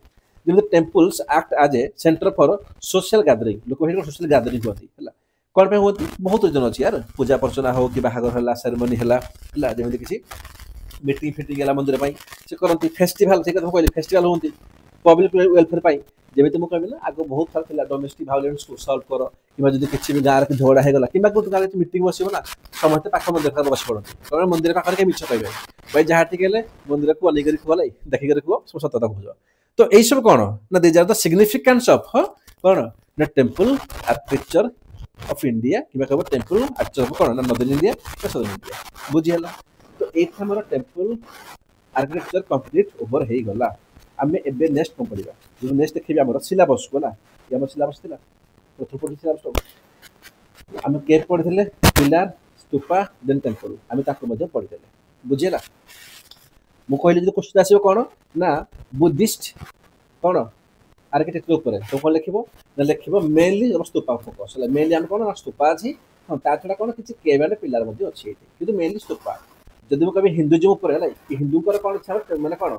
जब temples act as a centre for social gathering लोक सोशल गैदरिंग होती है कौन पे होती बहुत रीजन अच्छी यार पूजा पर्चना हो कि बाहागर है सेरेमनी है जमी किसी मीटिंग फिटिंग है मंदिर से करती फेस्टिवल से कहली फेस्टिवल होती पब्लिक वेलफेयर जमी मुझे कहबी ना आगे बहुत सारा डोमेस्टिक भायोलेंस को सल्व कर कि किसी भी गाँव झगड़ा होगा कि गाँव मीटिंग बस ना समस्त पाख मंदिर बस पड़ती कारण मंदिर पाखे कहीं मिछ कहे भाई जहाँ टे मंदिर को अनेक खुआ देखिक खुआ सब सतता कह तो यही सब कौन ना these are the significance of कौन ना टेम्पल आर्किटेक्चर ऑफ इंडिया कि कहब टेम्पल आर्किटेक्चर ऑफ कौन ना नॉर्दर्न इंडिया साउदर्न इंडिया बुझीगला। तो ये हमर टेम्पल आर्किटेक्चर कंप्लीट ओवर हो गला। आम एबे नेक्स्ट कौन पढ़ा जो नेक्स्ट देखिए आम सिलेबस को ना ये आम सिलेबस था प्रथम पढ़ी सिलेबस आम के पढ़ी पिलार स्तूपा देन टेम्पल आम पढ़ीदे बुझीगला। मु कहली जो क्वेश्चन आसो कौन ना बुद्धिस्ट कौन आर्किटेक्चर उपर तो कौन लिख लिख मेनली स्तूपा फोकस मेनली आम कौन स्तूपा अच्छी हाँ ता छड़ा कौन किसी केव एंड पिलार अच्छी कि मेनली स्तूपा जब मुझे कभी हिंदुइज्म उपर है हिंदू कौन इच्छा मैंने कौन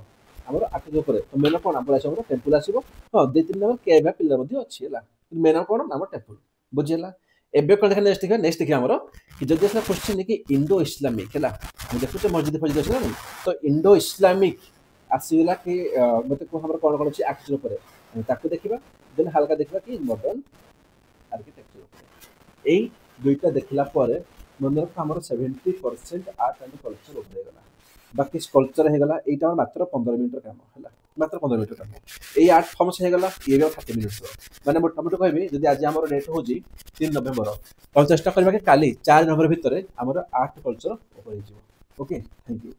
आमर आर्किटेक्चर उपर तो मेन कौन आम आस टेम्पल आसो हाँ दु तीन नंबर केव पिलार अच्छी है मेन कौन आम टेम्पल बुझीगला। एबे कौन देखा नेक्स्ट देखिए आमर कि जब असला क्वेश्चन कि इंडो इस्लामिक है देखुचे मस्जिद फस्जिद अच्छे ना तो इंडो इस्लामिक आसीगला कि मत कह कौन कौन अच्छी आर्किटेक्चर उपर देखा देन हाल्का देखा कि मॉडर्न आर्किटेक्चर यही दुईटा देखला मन रख आम 70% आर्ट एंड कल्चर उभरगला बाकी स्कल्पचर होगा यहाँ मात्र 15 मिनट काम है मात्र 15 मिनट काम ये आर्ट फॉर्म्स होगा ये 30 मिनट मैंने मोटामोटी कहबी जब आज आम डेट हूँ 3 नवेम्बर तो चेष्टा करवा कि काली 4 नवेम्बर भितर आम art culture okay thank you.